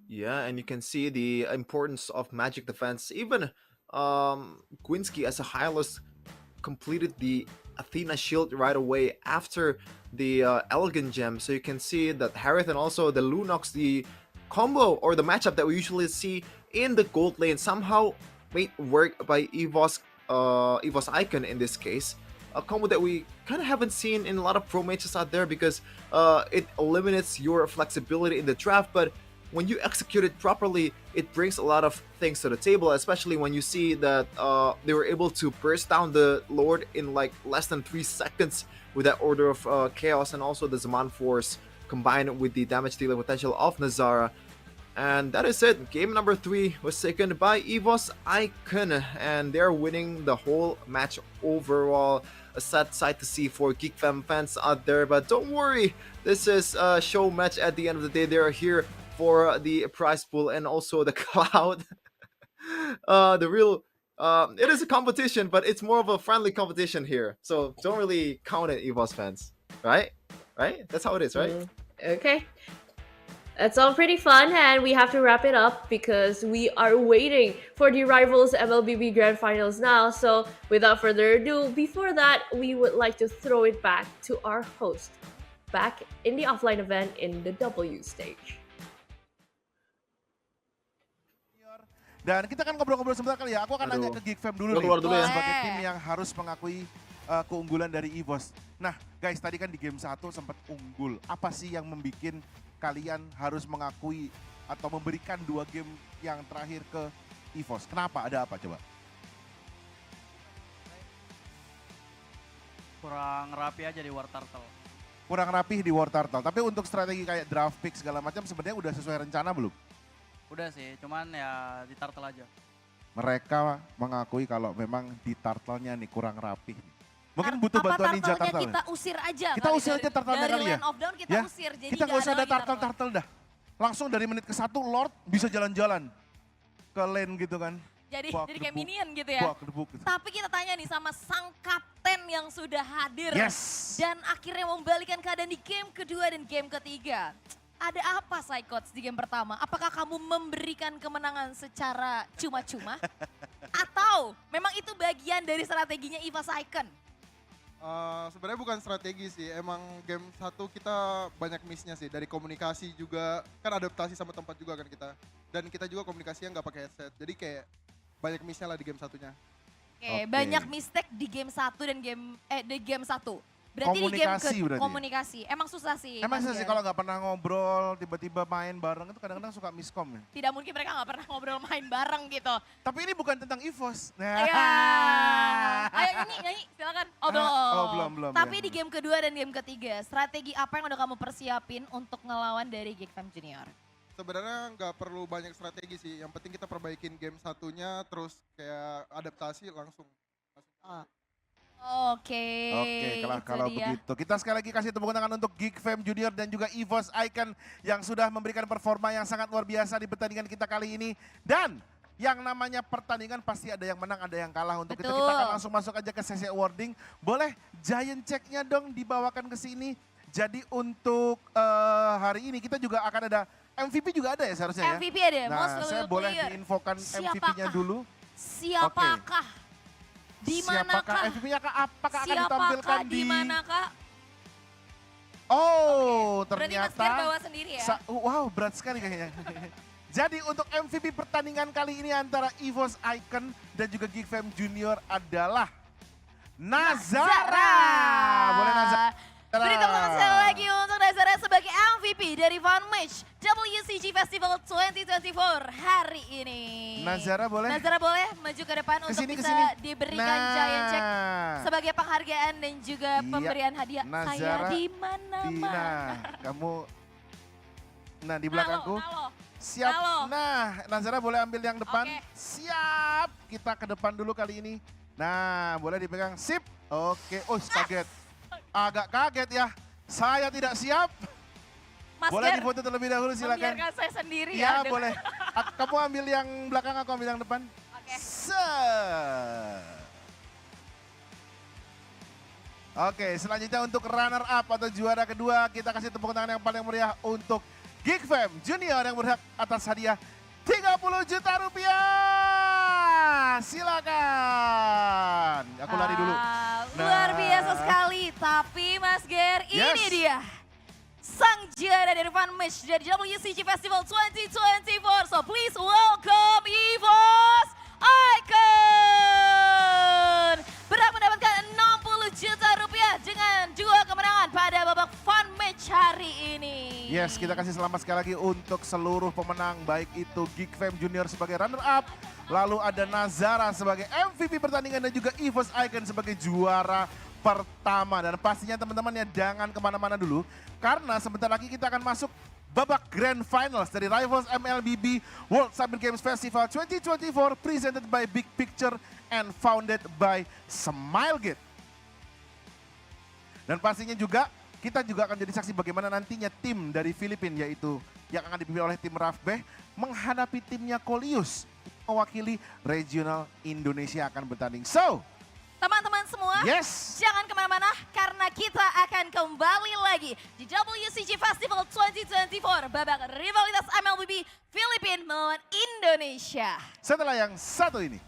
Speaker 2: Yeah, and you can see the importance of magic defense. Even Gwinsky as a Hylos completed the Athena shield right away after the Elegant Gem. So you can see that Harith and also the Lunox, the combo or the matchup that we usually see in the gold lane, somehow made work by EVOSICON in this case. A combo that we kind of haven't seen in a lot of pro matches out there because it eliminates your flexibility in the draft, but when you execute it properly, it brings a lot of things to the table, especially when you see that they were able to burst down the Lord in like less than 3 seconds with that Order of Chaos and also the Zaman Force combined with the damage dealing potential of Nazara. And that is it. Game number 3 was taken by EVOSICON, and they're winning the whole match overall. A sad sight to see for GEEKFAM fans out there, but don't worry, this is a show match. At the end of the day, they're here for the prize pool and also the cloud. The real it is a competition, but it's more of a friendly competition here, so don't really count it, EVOS fans, right? That's how it is, right?
Speaker 1: Okay, that's all pretty fun, and we have to wrap it up because we are waiting for the Rivals MLBB Grand Finals now. So without further ado, before that, we would like to throw it back to our host back in the offline event in the W stage.
Speaker 6: Dan kita akan ngobrol-ngobrol sebentar kali ya. Aku akan nanya ke GEEKFAM dulu nih. Sebagai tim yang harus mengakui keunggulan dari EVOS. Nah guys, tadi kan di game 1 sempat unggul. Apa sih yang membuat kalian harus mengakui atau memberikan 2 game yang terakhir ke EVOS? Kenapa? Ada apa coba?
Speaker 7: Kurang rapi aja di War Turtle.
Speaker 6: Kurang rapih di War Turtle. Tapi untuk strategi kayak draft pick segala macam sebenarnya udah sesuai rencana belum?
Speaker 7: Udah sih, cuman ya di turtle aja.
Speaker 6: Mereka mengakui kalau memang di turtle-nya nih kurang rapih. Mungkin butuh bantuan ninja turtle.
Speaker 5: Kita usir aja.
Speaker 6: Kita usir aja turtle-nya kali ya.
Speaker 5: Dari Land of Dawn kita usir. Jadi
Speaker 6: kita nggak usah ada turtle-turtle dah. Langsung dari menit ke 1 Lord bisa jalan-jalan ke lane gitu kan.
Speaker 5: Jadi
Speaker 6: Bak
Speaker 5: kayak
Speaker 6: debuk.
Speaker 5: minion gitu ya.
Speaker 6: Bak debuk gitu.
Speaker 5: Tapi kita tanya nih sama sang kapten yang sudah hadir.
Speaker 6: Yes.
Speaker 5: Dan akhirnya membalikan keadaan di game kedua dan game ketiga. Ada apa Psychots di game pertama? Apakah kamu memberikan kemenangan secara cuma-cuma? Atau memang itu bagian dari strateginya EVOSICON?
Speaker 8: Sebenarnya bukan strategi sih, emang game 1 kita banyak miss-nya sih. Dari komunikasi juga, kan adaptasi sama tempat juga kan kita. Dan kita juga komunikasinya nggak pakai headset, jadi kayak banyak miss-nya lah di game satunya.
Speaker 5: Oke, banyak mistake di game 1 dan di game 1. Berarti di game komunikasi. Emang susah sih.
Speaker 6: Emang susah sih kalau nggak pernah ngobrol, tiba-tiba main bareng itu kadang-kadang suka miskom ya.
Speaker 5: Tidak mungkin mereka nggak pernah ngobrol main bareng gitu.
Speaker 6: Tapi ini bukan tentang EVOS.
Speaker 5: Ayo, ayo nyanyi, silakan. Oh belum. Tapi di game kedua dan game ketiga, strategi apa yang udah kamu persiapin untuk ngelawan dari GEEKFAM Junior?
Speaker 8: Sebenarnya nggak perlu banyak strategi sih, yang penting kita perbaikin game satunya, terus kayak adaptasi langsung.
Speaker 5: Oke,
Speaker 6: Kalau begitu. Kita sekali lagi kasih tepuk tangan untuk GEEKFAM Junior dan juga EVOSICON yang sudah memberikan performa yang sangat luar biasa di pertandingan kita kali ini. Dan yang namanya pertandingan pasti ada yang menang, ada yang kalah. Untuk itu kita akan langsung masuk aja ke sesi awarding. Boleh giant check-nya dong dibawakan ke sini. Jadi untuk hari ini kita juga akan ada MVP juga ada ya seharusnya ya?
Speaker 5: MVP ada,
Speaker 6: nah,
Speaker 5: most
Speaker 6: saya boleh diinfokan MVP-nya dulu.
Speaker 5: Siapakah? Di manakah?
Speaker 6: MVP-nya apakah akan ditampilkan di
Speaker 5: manakah?
Speaker 6: Oh,
Speaker 5: Berarti Mas
Speaker 6: ternyata
Speaker 5: Ger bawa sendiri ya?
Speaker 6: Wow, berat sekali kayaknya. Jadi untuk MVP pertandingan kali ini antara EVOSICON dan juga GEEKFAM Junior adalah Nazara. Boleh Nazara.
Speaker 5: Beri tepuk tangan sekali lagi untuk Nazara sebagai MVP dari VALORANT WCG Festival 2024 hari ini.
Speaker 6: Nazara boleh?
Speaker 5: Nazara boleh maju ke depan untuk bisa diberikan giant check sebagai penghargaan dan juga pemberian hadiah.
Speaker 6: Nazara,
Speaker 5: saya di mana-mana.
Speaker 6: Kamu, di belakangku. Siap.
Speaker 5: Nalo.
Speaker 6: Nah, Nazara boleh ambil yang depan.
Speaker 5: Oke.
Speaker 6: Siap. Kita ke depan dulu kali ini. Nah, boleh dipegang. Sip. Oke. Oh, kaget. Agak kaget ya. Saya tidak siap.
Speaker 5: Mas
Speaker 6: Boleh
Speaker 5: Ger,
Speaker 6: difoto terlebih dahulu silakan.
Speaker 5: membiarkan saya sendiri
Speaker 6: Ya,
Speaker 5: ya.
Speaker 6: boleh. Kamu ambil yang belakang, aku ambil yang depan.
Speaker 5: Oke.
Speaker 6: Oke, selanjutnya untuk runner up atau juara kedua, kita kasih tepuk tangan yang paling meriah untuk GEEKFAM Junior yang berhak atas hadiah 30 juta rupiah. Silakan. Aku lari dulu.
Speaker 5: Luar biasa sekali. Tapi Mas Ger, ini dia sang juara dari VALORANT dari WCG Festival 2024. So please welcome EVOSICON. Berhak mendapatkan 60 juta rupiah dengan 2 kemenangan pada babak fun match hari ini.
Speaker 6: Yes, kita kasih selamat sekali lagi untuk seluruh pemenang, baik itu GEEKFAM Junior sebagai runner up, lalu ada Nazara sebagai MVP pertandingan dan juga EVOSICON sebagai juara pertama. Dan pastinya teman-teman ya jangan kemana-mana dulu, karena sebentar lagi kita akan masuk babak Grand Finals dari Rivals MLBB World Cyber Games Festival 2024 presented by Big Picture and founded by Smilegate. Dan pastinya juga kita juga akan jadi saksi bagaimana nantinya tim dari Filipina yaitu yang akan dipimpin oleh tim Rafbeh menghadapi timnya Kolius mewakili regional Indonesia akan bertanding. So,
Speaker 5: teman-teman semua, jangan kemana-mana karena kita akan kembali lagi di WCG Festival 2024 babak rivalitas MLBB Filipina melawan Indonesia.
Speaker 6: Setelah yang satu ini.